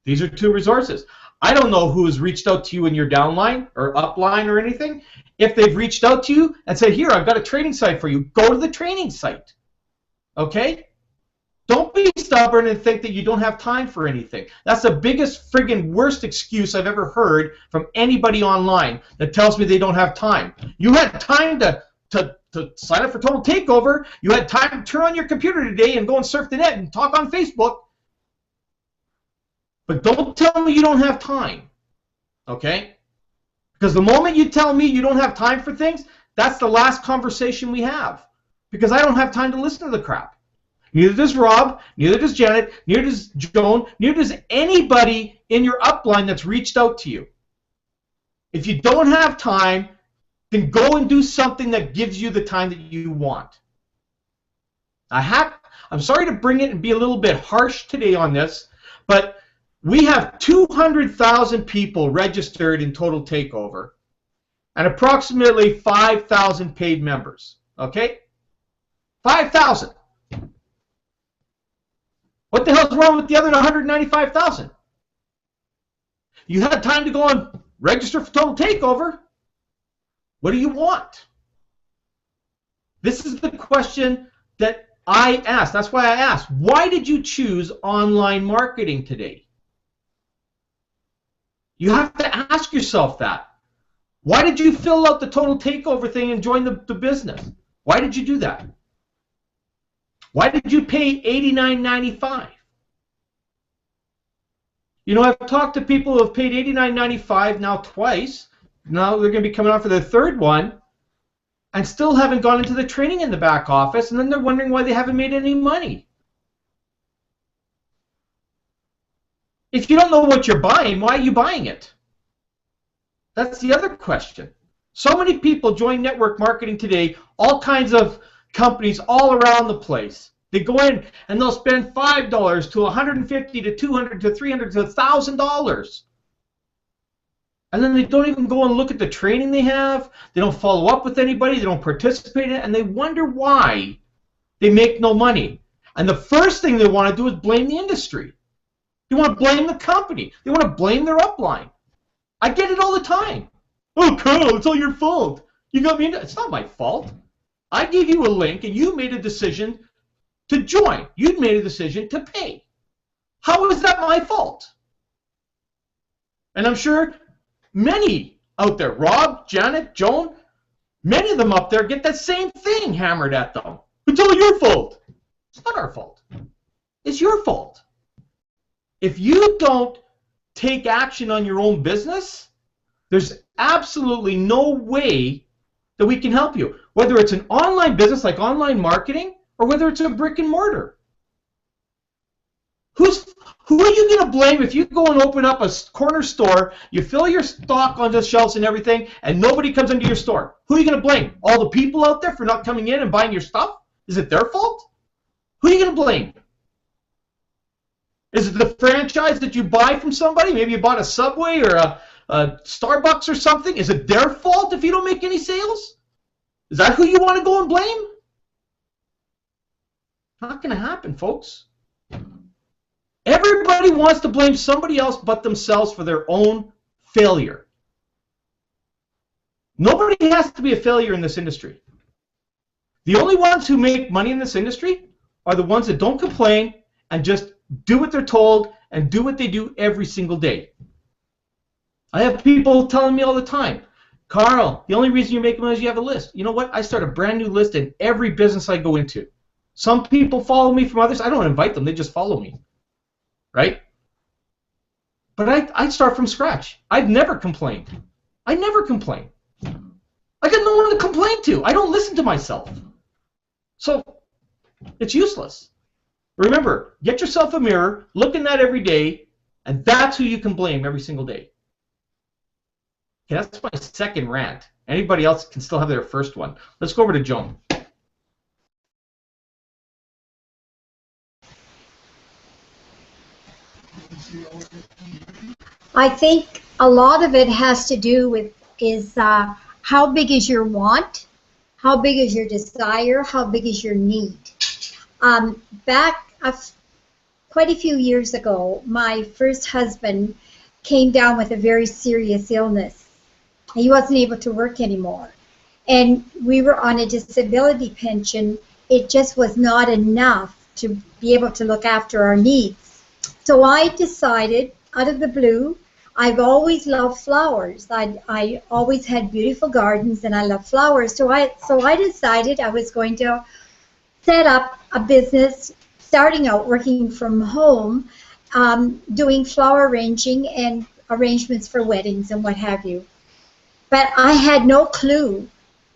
These are 2 resources. I don't know who has reached out to you in your downline or upline or anything. If they've reached out to you and said, here, I've got a training site for you, go to the training site. Okay? Don't be stubborn and think that you don't have time for anything. That's the biggest friggin' worst excuse I've ever heard from anybody online that tells me they don't have time. You had time to sign up for Total Takeover. You had time to turn on your computer today and go and surf the net and talk on Facebook. But don't tell me you don't have time. Okay? Because the moment you tell me you don't have time for things, that's the last conversation we have. Because I don't have time to listen to the crap. Neither does Rob, neither does Janet, neither does Joan, neither does anybody in your upline that's reached out to you. If you don't have time, then go and do something that gives you the time that you want. I'm sorry to bring it and be a little bit harsh today on this, but we have 200,000 people registered in Total Takeover and approximately 5,000 paid members. Okay? 5,000. What the hell's wrong with the other 195,000? You had time to go and register for Total Takeover. What do you want? This is the question that I asked. That's why I asked, why did you choose online marketing today? You have to ask yourself that. Why did you fill out the Total Takeover thing and join the business? Why did you do that? Why did you pay $89.95? You know, I've talked to people who have paid $89.95 now twice. Now they're going to be coming on for their 3rd one and still haven't gone into the training in the back office, and then they're wondering why they haven't made any money. If you don't know what you're buying, why are you buying it? That's the other question. So many people join network marketing today, all kinds of companies all around the place. They go in and they'll spend $5 to $150 to $200 to $300 to $1,000. And then they don't even go and look at the training they have. They don't follow up with anybody. They don't participate in it. And they wonder why they make no money. And the first thing they want to do is blame the industry. They want to blame the company. They want to blame their upline. I get it all the time. Oh, Carl, it's all your fault. You got me into it. It's not my fault. I gave you a link and you made a decision to join. You made a decision to pay. How is that my fault? And I'm sure many out there, Rob, Janet, Joan, many of them up there get that same thing hammered at them. It's all your fault. It's not our fault. It's your fault. If you don't take action on your own business, there's absolutely no way that we can help you. Whether it's an online business like online marketing or whether it's a brick and mortar. Who are you going to blame if you go and open up a corner store, you fill your stock onto the shelves and everything, and nobody comes into your store? Who are you going to blame? All the people out there for not coming in and buying your stuff? Is it their fault? Who are you going to blame? Is it the franchise that you buy from somebody? Maybe you bought a Subway or a Starbucks or something. Is it their fault if you don't make any sales? Is that who you want to go and blame? Not going to happen, folks. Everybody wants to blame somebody else but themselves for their own failure. Nobody has to be a failure in this industry. The only ones who make money in this industry are the ones that don't complain and just do what they're told and do what they do every single day. I have people telling me all the time, Carl, the only reason you're making money is you have a list. You know what? I start a brand new list in every business I go into. Some people follow me from others. I don't invite them. They just follow me. Right? But I start from scratch. I've never complained. I never complain. I got no one to complain to. I don't listen to myself. So it's useless. Remember, get yourself a mirror, look in that every day, and that's who you can blame every single day. Okay, that's my second rant. Anybody else can still have their first one. Let's go over to Joan. I think a lot of it has to do with how big is your want, how big is your desire, how big is your need. Quite a few years ago, my first husband came down with a very serious illness. He wasn't able to work anymore. And we were on a disability pension. It just was not enough to be able to look after our needs. So I decided, out of the blue, I've always loved flowers. I always had beautiful gardens, and I love flowers. So I decided I was going to set up a business, starting out working from home, doing flower arranging and arrangements for weddings and what have you. But I had no clue.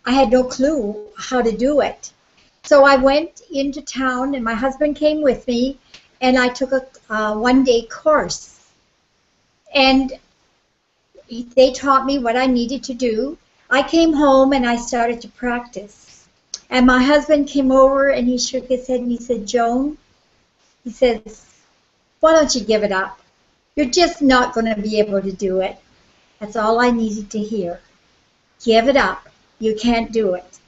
I had no clue how to do it. So I went into town, and my husband came with me, and I took a one-day course. And they taught me what I needed to do. I came home, and I started to practice. And my husband came over, and he shook his head, and he said, Joan, he says, why don't you give it up? You're just not going to be able to do it. That's all I needed to hear. Give it up. You can't do it.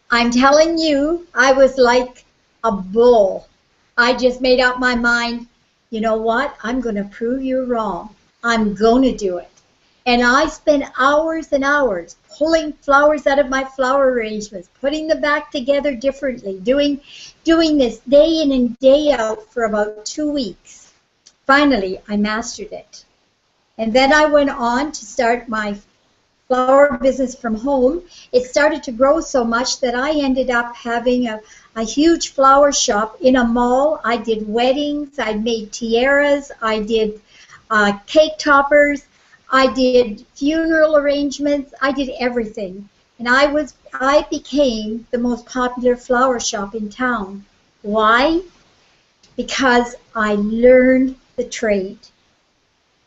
I'm telling you, I was like a bull. I just made up my mind, you know what? I'm going to prove you wrong. I'm going to do it. And I spent hours and hours pulling flowers out of my flower arrangements, putting them back together differently, doing this day in and day out for about 2 weeks. Finally, I mastered it. And then I went on to start my flower business from home. It started to grow so much that I ended up having a huge flower shop in a mall. I did weddings, I made tiaras, I did cake toppers, I did funeral arrangements, I did everything. And I became the most popular flower shop in town. Why? Because I learned the trade.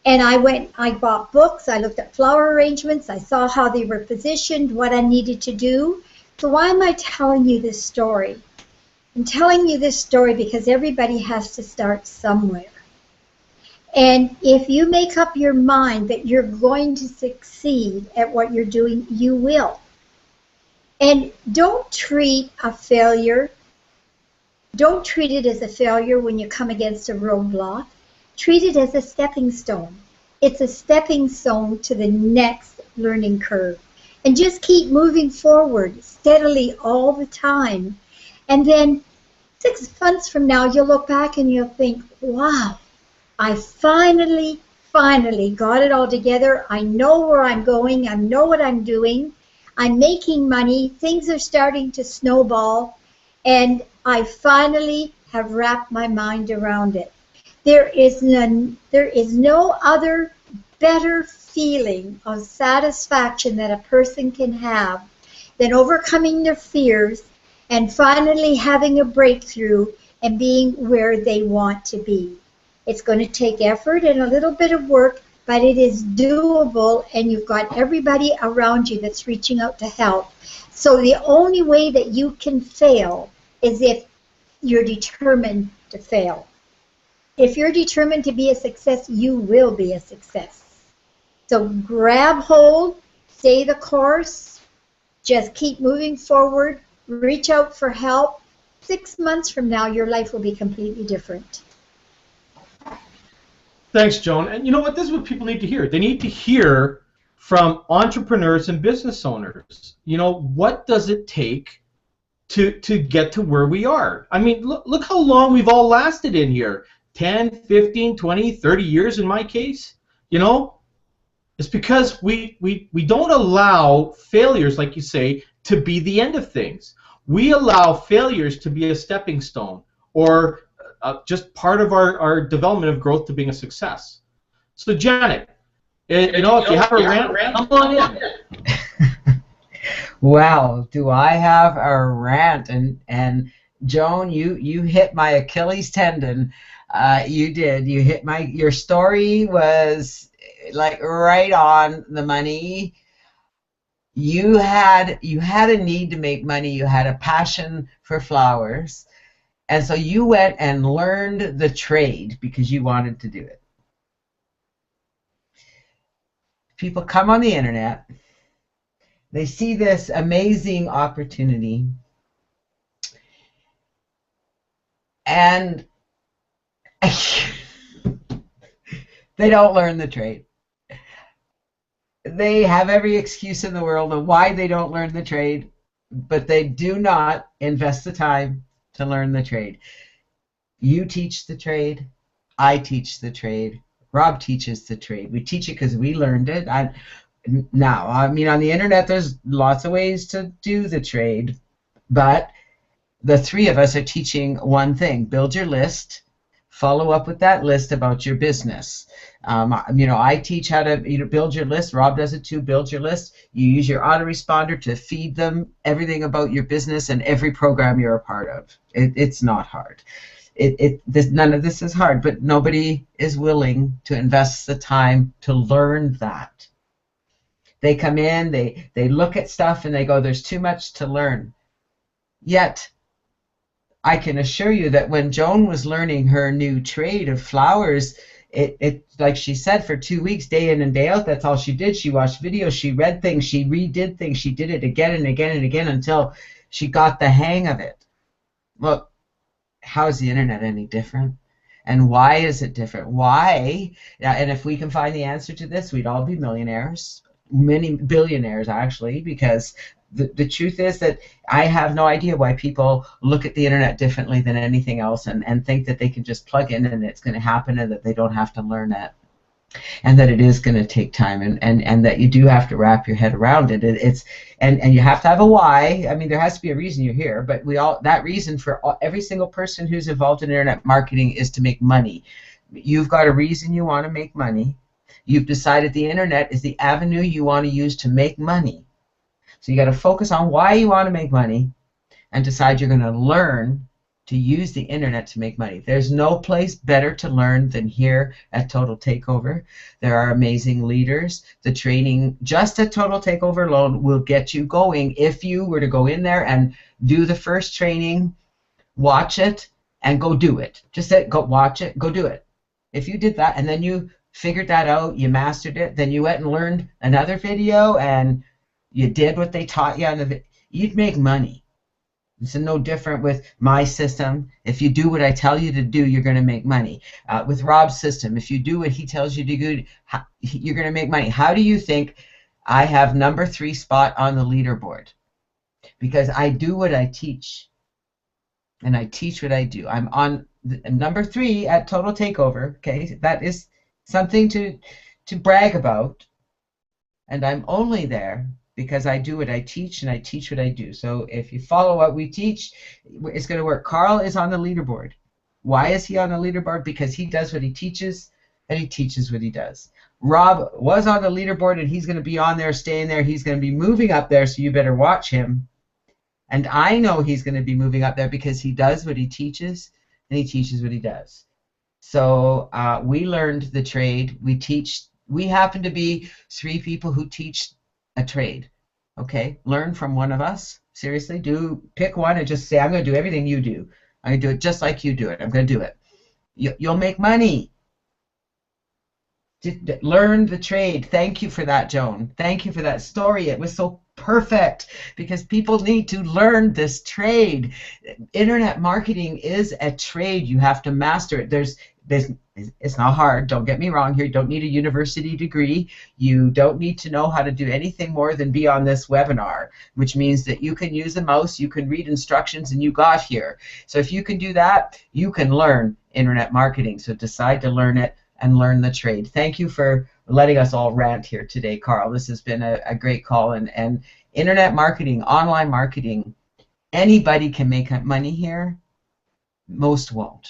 And I bought books, I looked at flower arrangements, I saw how they were positioned, what I needed to do. So why am I telling you this story? I'm telling you this story because everybody has to start somewhere. And if you make up your mind that you're going to succeed at what you're doing, you will. And don't treat a failure, don't treat it as a failure when you come against a roadblock. Treat it as a stepping stone. It's a stepping stone to the next learning curve. And just keep moving forward steadily all the time. And then 6 months from now, you'll look back and you'll think, wow, I finally got it all together. I know where I'm going. I know what I'm doing. I'm making money. Things are starting to snowball. And I finally have wrapped my mind around it. There is no other better feeling of satisfaction that a person can have than overcoming their fears and finally having a breakthrough and being where they want to be. It's going to take effort and a little bit of work, but it is doable, and you've got everybody around you that's reaching out to help. So the only way that you can fail is if you're determined to fail. If you're determined to be a success, you will be a success. So grab hold, stay the course, just keep moving forward, reach out for help. 6 months from now, your life will be completely different. Thanks, Joan. And you know what? This is what people need to hear. They need to hear from entrepreneurs and business owners. You know, what does it take to get to where we are? I mean, look how long we've all lasted in here. 10, 15, 20, 30 years in my case. You know, it's because we don't allow failures, like you say, to be the end of things. We allow failures to be a stepping stone, or just part of our development of growth to being a success. So Janet, you know, if you have a rant, come on in. Well, do I have a rant? And Joan, you hit my Achilles tendon. You did. You hit your story was like right on the money. You had a need to make money. You had a passion for flowers. And so you went and learned the trade because you wanted to do it. People come on the internet, they see this amazing opportunity, and they don't learn the trade. They have every excuse in the world of why they don't learn the trade, but they do not invest the time to learn the trade. You teach the trade. I teach the trade. Rob teaches the trade. We teach it because we learned it. Now, I mean, on the internet, there's lots of ways to do the trade, but the three of us are teaching one thing: build your list, follow up with that list about your business. You know, I teach how to build your list. Rob does it too. Build your list. You use your autoresponder to feed them everything about your business and every program you're a part of. It's not hard. None of this is hard, but nobody is willing to invest the time to learn that. They come in, they look at stuff, and they go, there's too much to learn. Yet, I can assure you that when Joan was learning her new trade of flowers, it like she said, for 2 weeks, day in and day out, that's all she did. She watched videos, she read things, she redid things, she did it again and again and again until she got the hang of it. Well, how is the internet any different? And why is it different? Why? And if we can find the answer to this, we'd all be millionaires, many billionaires actually, because the truth is that I have no idea why people look at the internet differently than anything else and think that they can just plug in and it's going to happen and that they don't have to learn it. And that it is going to take time, and that you do have to wrap your head around it. And you have to have a why. I mean, there has to be a reason you're here, but that reason for every single person who's involved in internet marketing is to make money. You've got a reason you want to make money. You've decided the internet is the avenue you want to use to make money. So you got to focus on why you want to make money and decide you're going to learn to use the internet to make money. There's no place better to learn than here at Total Takeover. There are amazing leaders. The training just at Total Takeover alone will get you going. If you were to go in there and do the first training, watch it, and go do it. Just go watch it, go do it. If you did that and then you figured that out, you mastered it, then you went and learned another video and you did what they taught you on the video, you'd make money. It's no different with my system. If you do what I tell you to do, you're going to make money. With Rob's system, if you do what he tells you to do, you're going to make money. How do you think I have number 3 spot on the leaderboard? Because I do what I teach, and I teach what I do. I'm on number 3 at Total Takeover. Okay, that is something to brag about, and I'm only there because I do what I teach and I teach what I do. So if you follow what we teach, it's going to work. Carl is on the leaderboard. Why is he on the leaderboard? Because he does what he teaches and he teaches what he does. Rob was on the leaderboard and he's going to be on there, staying there. He's going to be moving up there, so you better watch him. And I know he's going to be moving up there because he does what he teaches and he teaches what he does. So we learned the trade. We happen to be 3 people who teach a trade. Okay, learn from one of us. Seriously, pick one and just say, I'm going to do everything you do. I'm going to do it just like you do it. I'm going to do it. You'll make money. Learn the trade. Thank you for that, Joan. Thank you for that story. It was so perfect because people need to learn this trade. Internet marketing is a trade. You have to master it. It's not hard. Don't get me wrong here. You don't need a university degree. You don't need to know how to do anything more than be on this webinar, which means that you can use a mouse, you can read instructions, and you got here. So if you can do that, you can learn internet marketing. So decide to learn it and learn the trade. Thank you for letting us all rant here today, Carl. This has been a great call. And internet marketing, online marketing, anybody can make money here. Most won't,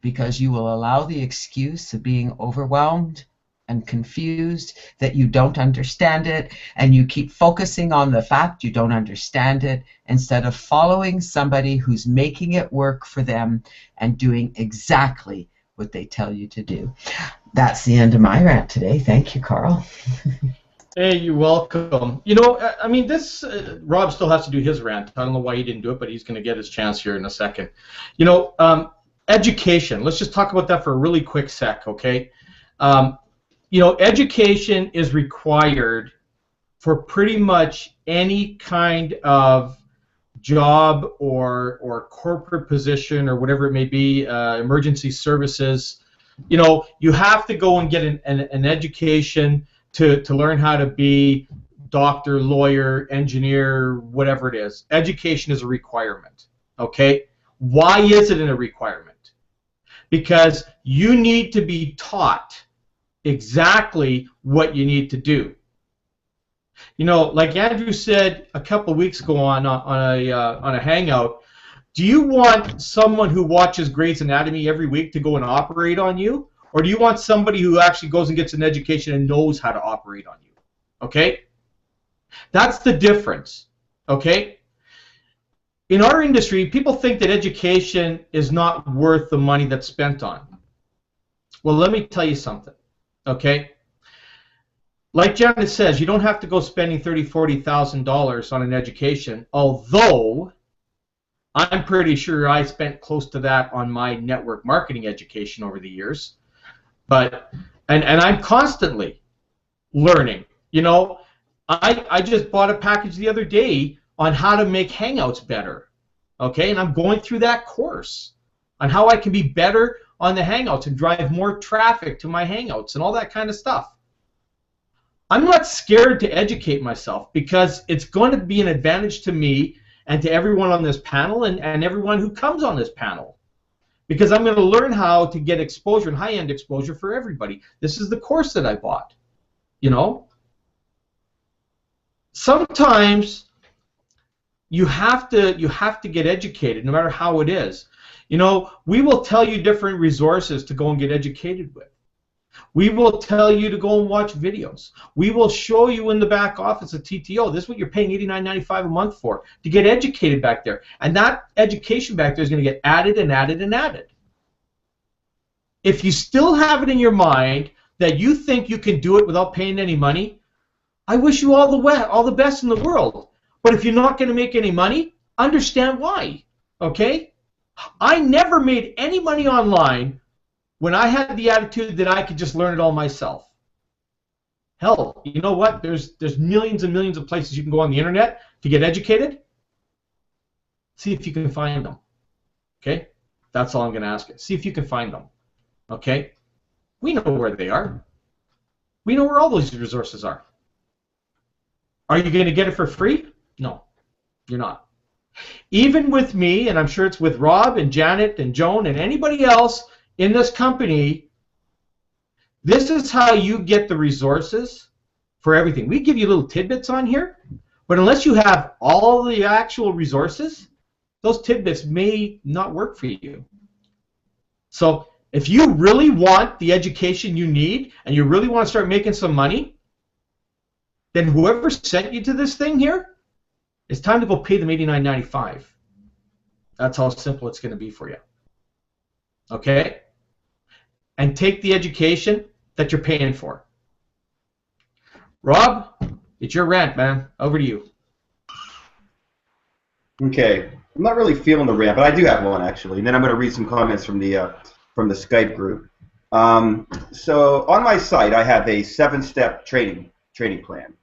because you will allow the excuse of being overwhelmed and confused that you don't understand it, and you keep focusing on the fact you don't understand it instead of following somebody who's making it work for them and doing exactly what they tell you to do. That's the end of my rant today. Thank you, Carl. Hey, you're welcome. You know, I mean, this Rob still has to do his rant. I don't know why he didn't do it, but he's going to get his chance here in a second. You know, education. Let's just talk about that for a really quick sec, okay? You know, education is required for pretty much any kind of job or corporate position or whatever it may be, emergency services. You know, you have to go and get an education to learn how to be doctor, lawyer, engineer, whatever it is. Education is a requirement, okay? Why is it a requirement? Because you need to be taught exactly what you need to do. You know, like Andrew said a couple of weeks ago on a hangout, do you want someone who watches Grey's Anatomy every week to go and operate on you? Or do you want somebody who actually goes and gets an education and knows how to operate on you? Okay? That's the difference. Okay? In our industry, people think that education is not worth the money that's spent on. Well, let me tell you something. Okay? Like Janet says, you don't have to go spending $30,000, $40,000 on an education, although I'm pretty sure I spent close to that on my network marketing education over the years. But and I'm constantly learning. You know, I just bought a package the other day on how to make Hangouts better. Okay, and I'm going through that course on how I can be better on the Hangouts and drive more traffic to my Hangouts and all that kind of stuff. I'm not scared to educate myself because it's going to be an advantage to me and to everyone on this panel and everyone who comes on this panel. Because I'm going to learn how to get exposure and high-end exposure for everybody. This is the course that I bought. You know? Sometimes you have to get educated, no matter how it is. You know, we will tell you different resources to go and get educated with. We will tell you to go and watch videos. We will show you in the back office of TTO. This is what you're paying $89.95 a month for, to get educated back there. And that education back there is going to get added and added and added. If you still have it in your mind that you think you can do it without paying any money, I wish you all the best in the world. But if you're not going to make any money, understand why. Okay? I never made any money online when I had the attitude that I could just learn it all myself. Hell, you know what? There's millions and millions of places you can go on the internet to get educated. See if you can find them. Okay? That's all I'm going to ask you. See if you can find them. Okay? We know where they are. We know where all those resources are. Are you going to get it for free? No, you're not. Even with me, and I'm sure it's with Rob and Janet and Joan and anybody else in this company, this is how you get the resources for everything. We give you little tidbits on here, but unless you have all the actual resources, those tidbits may not work for you. So if you really want the education you need and you really want to start making some money, then whoever sent you to this thing here, it's time to go pay them $89.95. That's how simple it's going to be for you. Okay? And take the education that you're paying for. Rob, it's your rant, man. Over to you. Okay. I'm not really feeling the rant, but I do have one, actually. And then I'm going to read some comments from the from the Skype group. So on my site, I have a 7-step training plan,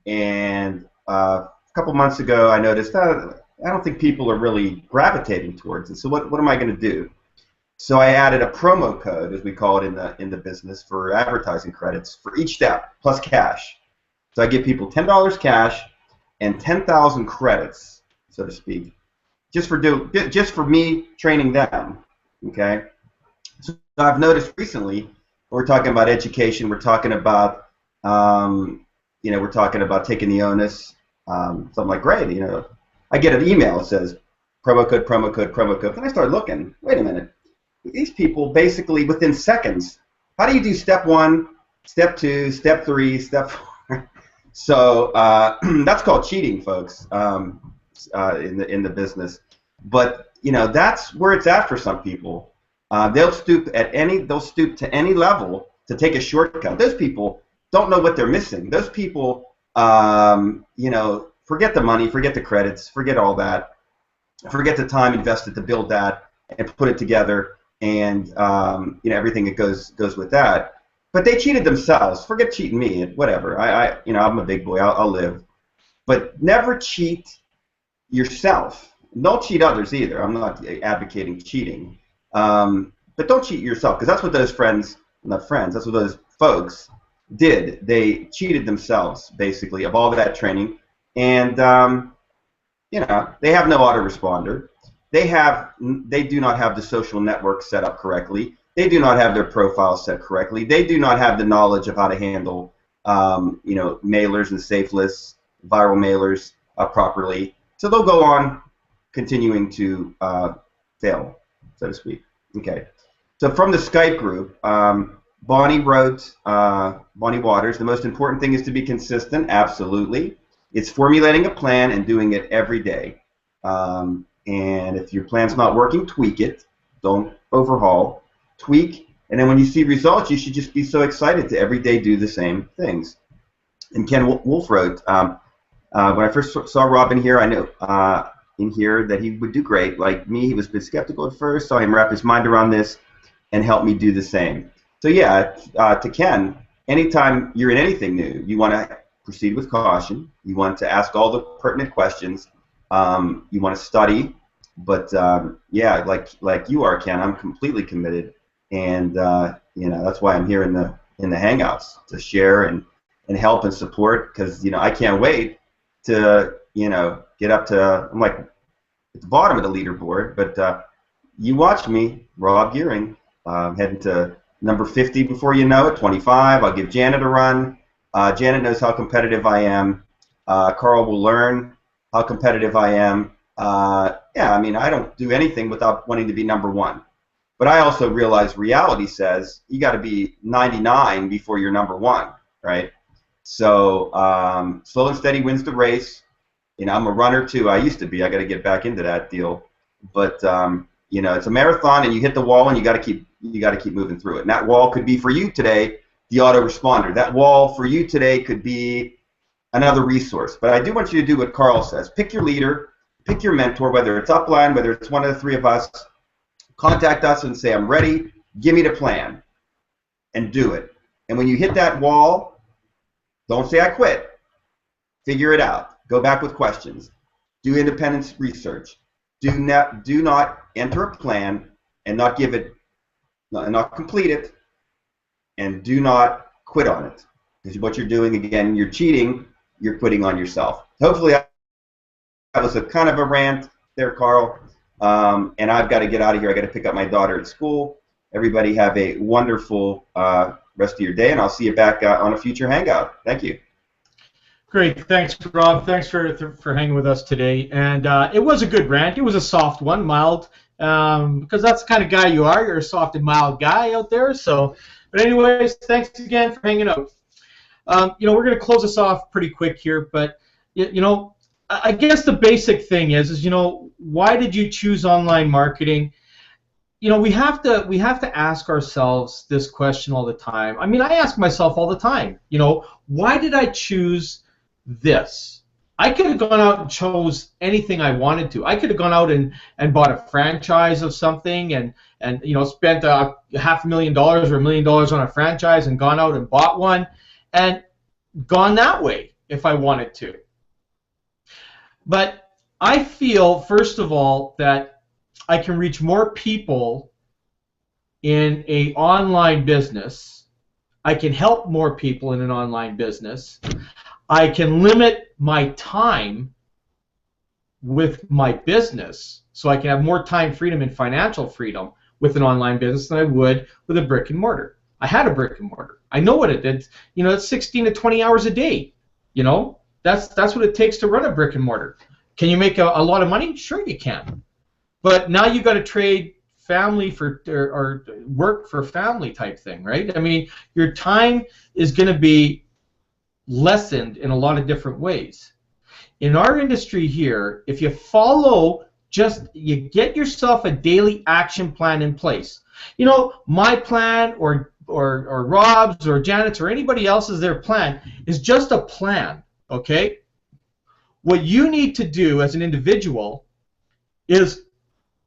and a couple months ago, I noticed I don't think people are really gravitating towards it. So what am I going to do? So I added a promo code, as we call it in the business, for advertising credits for each step plus cash. So I give people $10 cash and 10,000 credits, so to speak, just for me training them. Okay. So I've noticed recently, we're talking about education. We're talking about we're talking about taking the onus. So I'm like, great. I get an email that says promo code, promo code, promo code. And I start looking. Wait a minute. These people basically within seconds. How do you do step 1, step 2, step 3, step 4? So that's called cheating, folks, in the business. But that's where it's at for some people. They'll stoop to any level to take a shortcut. Those people don't know what they're missing. Those people, forget the money, forget the credits, forget all that, forget the time invested to build that and put it together, and everything that goes with that. But they cheated themselves. Forget cheating me. Whatever. I'm a big boy. I'll live. But never cheat yourself. Don't cheat others either. I'm not advocating cheating. But don't cheat yourself, because that's what those that's what those folks did. They cheated themselves, basically, of all that training. And, they have no autoresponder. They do not have the social network set up correctly. They do not have their profile set correctly. They do not have the knowledge of how to handle, mailers and safe lists, viral mailers properly. So they'll go on continuing to fail, so to speak. Okay. So from the Skype group, Bonnie wrote, Bonnie Waters, the most important thing is to be consistent. Absolutely. It's formulating a plan and doing it every day. And if your plan's not working, tweak it. Don't overhaul. Tweak. And then when you see results, you should just be so excited to every day do the same things. And Ken Wolf wrote, when I first saw Rob in here, I knew in here that he would do great. Like me, he was a bit skeptical at first, saw him wrap his mind around this and help me do the same. So yeah, to Ken, anytime you're in anything new, you want to proceed with caution. You want to ask all the pertinent questions. You want to study. But yeah, like you are, Ken, I'm completely committed, and that's why I'm here in the Hangouts to share and help and support, because I can't wait to get up to, I'm like at the bottom of the leaderboard, but you watch me, Rob Gearing, heading to number 50 before you know it, 25. I'll give Janet a run. Janet knows how competitive I am. Carl will learn how competitive I am. Yeah, I mean, I don't do anything without wanting to be number 1. But I also realize reality says you got to be 99 before you're number 1, right? So slow and steady wins the race. I'm a runner too. I used to be. I got to get back into that deal. But it's a marathon, and you hit the wall, and you got to keep moving through it. And that wall could be for you today, the autoresponder. That wall for you today could be another resource. But I do want you to do what Carl says. Pick your leader. Pick your mentor, whether it's upline, whether it's one of the 3 of us. Contact us and say, I'm ready, give me the plan, and do it. And when you hit that wall, don't say I quit. Figure it out. Go back with questions. Do independent research. Do not enter a plan and not complete it, and do not quit on it. Because what you're doing, again, you're cheating, you're quitting on yourself. Hopefully that was a kind of a rant there, Carl. And I've got to get out of here. I've got to pick up my daughter at school. Everybody have a wonderful rest of your day, and I'll see you back on a future Hangout. Thank you. Great. Thanks, Rob. Thanks for hanging with us today. And it was a good rant. It was a soft one, mild, because that's the kind of guy you are. You're a soft and mild guy out there. So, but anyways, thanks again for hanging out. We're going to close this off pretty quick here, but I guess the basic thing is why did you choose online marketing? We have to ask ourselves this question all the time. I mean, I ask myself all the time, why did I choose this? I could have gone out and chose anything I wanted to. I could have gone out and bought a franchise of something and spent $500,000 or $1 million on a franchise and gone out and bought one and gone that way if I wanted to. But I feel, first of all, that I can reach more people in an online business. I can help more people in an online business. I can limit my time with my business, so I can have more time freedom and financial freedom with an online business than I would with a brick and mortar. I had a brick and mortar. I know what it did. It's 16 to 20 hours a day. That's what it takes to run a brick and mortar. Can you make a lot of money? Sure you can. But now you got to trade family for or work for family type thing, right? I mean, your time is going to be lessened in a lot of different ways. In our industry here, if you follow, you get yourself a daily action plan in place. My plan or Rob's or Janet's or anybody else's, their plan is just a plan, okay? What you need to do as an individual is,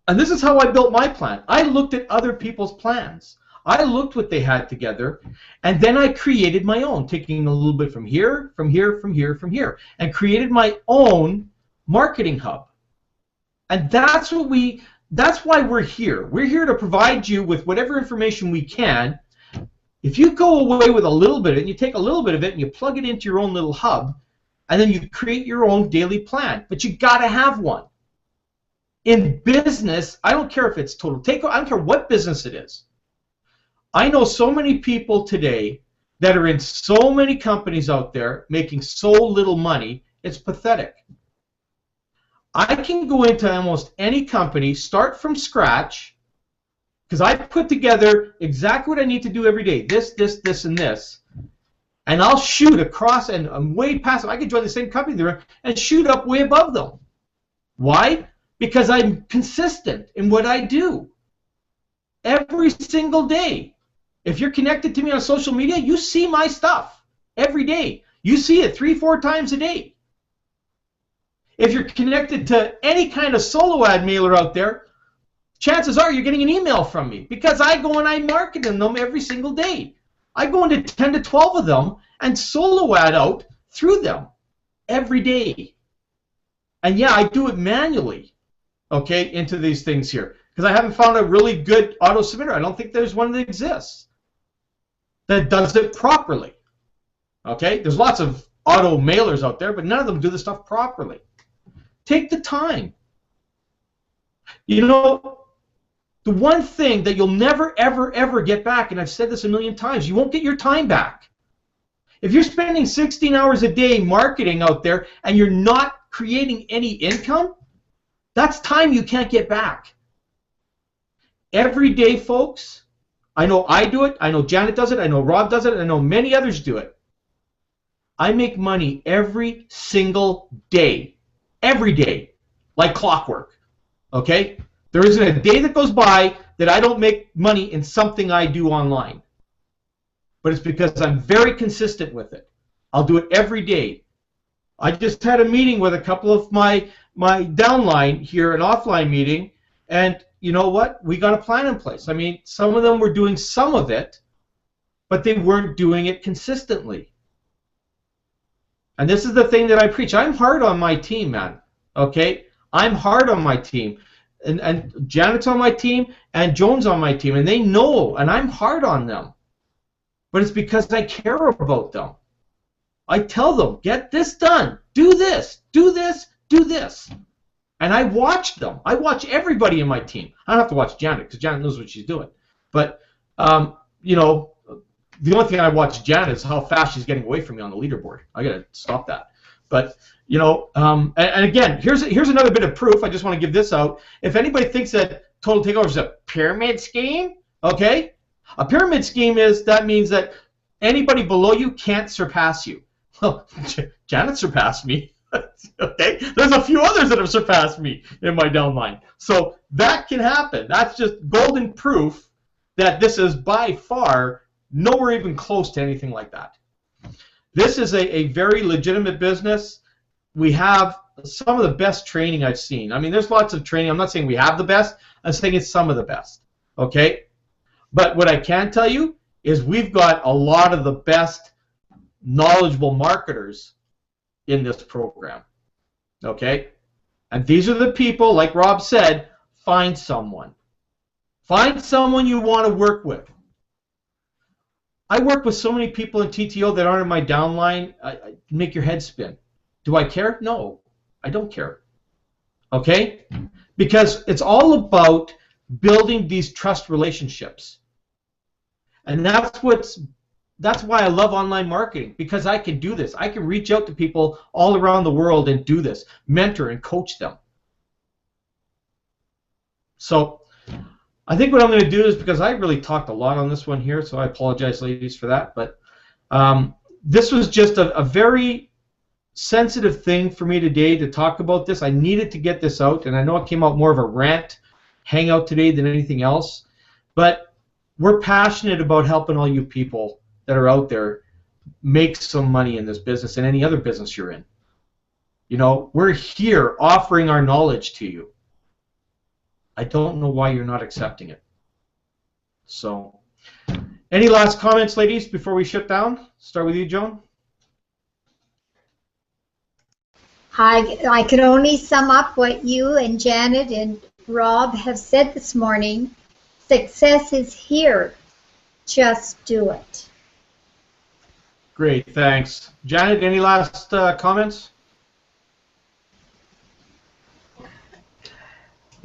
and this is how I built my plan. I looked at other people's plans. I looked what they had together, and then I created my own, taking a little bit from here, from here, from here, from here, and created my own marketing hub. And that's why we're here. We're here to provide you with whatever information we can. If you go away with a little bit of it, and you take a little bit of it and you plug it into your own little hub, and then you create your own daily plan. But you got to have one. In business, I don't care if it's total takeover. I don't care what business it is. I know so many people today that are in so many companies out there making so little money, it's pathetic. I can go into almost any company, start from scratch, because I put together exactly what I need to do every day, this, and this, and I'll shoot across, and I'm way past them. I could join the same company there and shoot up way above them. Why? Because I'm consistent in what I do every single day. If you're connected to me on social media, you see my stuff every day. You see it 3-4 times a day. If you're connected to any kind of solo ad mailer out there, chances are you're getting an email from me because I go and I market in them every single day. I go into 10 to 12 of them and solo ad out through them every day. And yeah, I do it manually, okay, into these things here because I haven't found a really good auto submitter. I don't think there's one that exists that does it properly. Okay, there's lots of auto mailers out there, but none of them do the stuff properly. Take the time. The one thing that you'll never, ever, ever get back, and I've said this a million times, you won't get your time back. If you're spending 16 hours a day marketing out there and you're not creating any income, that's time you can't get back. Every day, folks, I know I do it, I know Janet does it, I know Rob does it, and I know many others do it. I make money every single day, like clockwork, okay? There isn't a day that goes by that I don't make money in something I do online. But it's because I'm very consistent with it. I'll do it every day. I just had a meeting with a couple of my downline here, an offline meeting, and you know what? We got a plan in place. I mean, some of them were doing some of it, but they weren't doing it consistently. And this is the thing that I preach. I'm hard on my team, man. Okay? I'm hard on my team. And Janet's on my team, and Joan's on my team, and they know, and I'm hard on them. But it's because I care about them. I tell them, get this done. Do this. Do this. Do this. And I watch them. I watch everybody in my team. I don't have to watch Janet because Janet knows what she's doing. But, the only thing I watch Janet is how fast she's getting away from me on the leaderboard. I got to stop that. But, and again, here's another bit of proof. I just want to give this out. If anybody thinks that Total Takeover is a pyramid scheme, okay? A pyramid scheme that means that anybody below you can't surpass you. Well, Janet surpassed me. Okay, there's a few others that have surpassed me in my downline. So that can happen. That's just golden proof that this is by far nowhere even close to anything like that. This is a very legitimate business. we have some of the best training I've seen. I mean, there's lots of training. I'm not saying we have the best. I'm saying it's some of the best. Okay? But what I can tell you is we've got a lot of the best knowledgeable marketers in this program. Okay? And these are the people, like Rob said, find someone. Find someone you want to work with. I work with so many people in TTO that aren't in my downline. I make your head spin. Do I care? No, I don't care. Okay? Because it's all about building these trust relationships. And that's why I love online marketing, because I can do this. I can reach out to people all around the world and do this, mentor and coach them. So I think what I'm going to do is, because I really talked a lot on this one here, so I apologize, ladies, for that, but this was just a very sensitive thing for me today to talk about this. I needed to get this out, and I know it came out more of a rant hangout today than anything else, but we're passionate about helping all you people that are out there make some money in this business and any other business you're in. You know, we're here offering our knowledge to you. I don't know why you're not accepting it. So, any last comments, ladies, before we shut down? Start with you, Joan. I can only sum up what you and Janet and Rob have said this morning. Success is here. Just do it. Great, thanks. Janet, any last comments?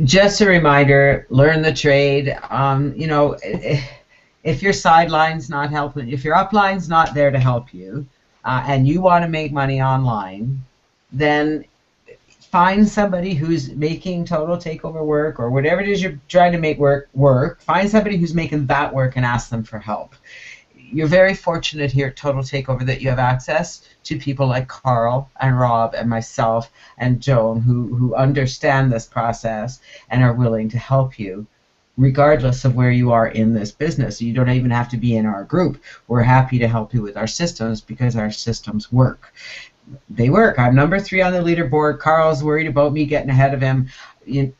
Just a reminder, learn the trade. You know, if your sideline's not helping, if your upline's not there to help you, and you want to make money online, then find somebody who's making Total Takeover work, or whatever it is you're trying to make work. Find somebody who's making that work and ask them for help. You're very fortunate here at Total Takeover that you have access to people like Carl and Rob and myself and Joan who understand this process and are willing to help you regardless of where you are in this business. You don't even have to be in our group. We're happy to help you with our systems because our systems work. They work. I'm number 3 on the leaderboard. Carl's worried about me getting ahead of him. You're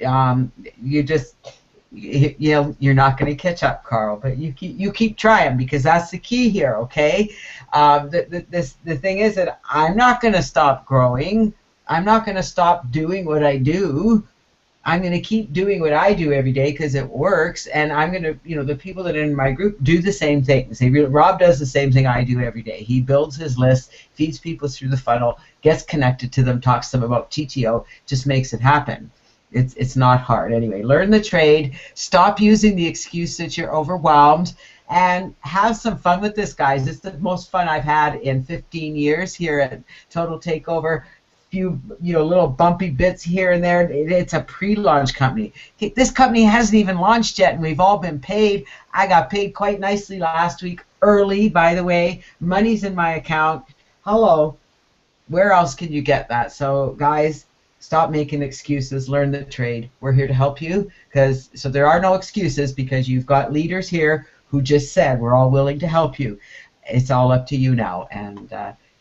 not going to catch up, Carl, but you keep trying, because that's the key here, okay? The thing is that I'm not going to stop growing. I'm not going to stop doing what I do. I'm going to keep doing what I do every day because it works, and I'm going to, the people that are in my group do the same thing. Rob does the same thing I do every day. He builds his list, feeds people through the funnel, gets connected to them, talks to them about TTO, just makes it happen. It's not hard. Anyway, learn the trade, stop using the excuse that you're overwhelmed, and have some fun with this, guys. It's the most fun I've had in 15 years here at Total Takeover. Few little bumpy bits here and there. It's a pre-launch company. This company hasn't even launched yet, and we've all been paid. I got paid quite nicely last week, early, by the way. Money's in my account. Hello. Where else can you get that? So, guys, stop making excuses. Learn the trade. We're here to help you. So there are no excuses, because you've got leaders here who just said we're all willing to help you. It's all up to you now. And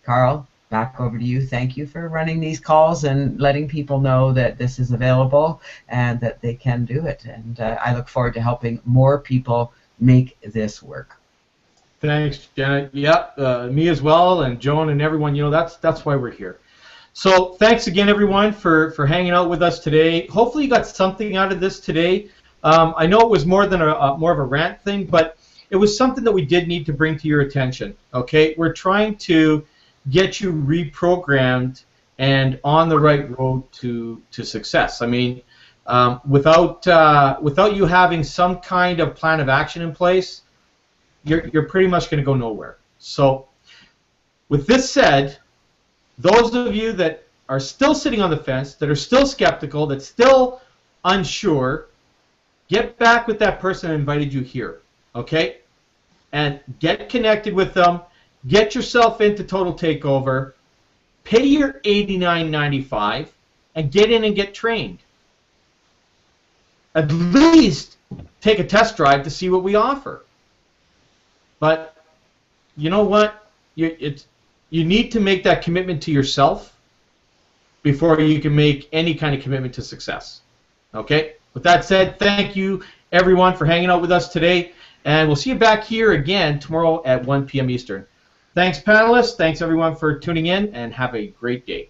Carl, back over to you. Thank you for running these calls and letting people know that this is available and that they can do it. And I look forward to helping more people make this work. Thanks, Janet. Yeah, me as well, and Joan and everyone. That's why we're here. So thanks again, everyone, for hanging out with us today. Hopefully you got something out of this today. I know it was more of a rant thing, but it was something that we did need to bring to your attention. Okay, we're trying to get you reprogrammed and on the right road to success. I mean, without you having some kind of plan of action in place, you're pretty much going to go nowhere. So, with this said, those of you that are still sitting on the fence, that are still skeptical, that's still unsure, get back with that person that invited you here, okay? And get connected with them. Get yourself into Total Takeover, pay your $89.95, and get in and get trained. At least take a test drive to see what we offer. But you know what? You need to make that commitment to yourself before you can make any kind of commitment to success. Okay? With that said, thank you, everyone, for hanging out with us today, and we'll see you back here again tomorrow at 1 p.m. Eastern. Thanks, panelists. Thanks, everyone, for tuning in, and have a great day.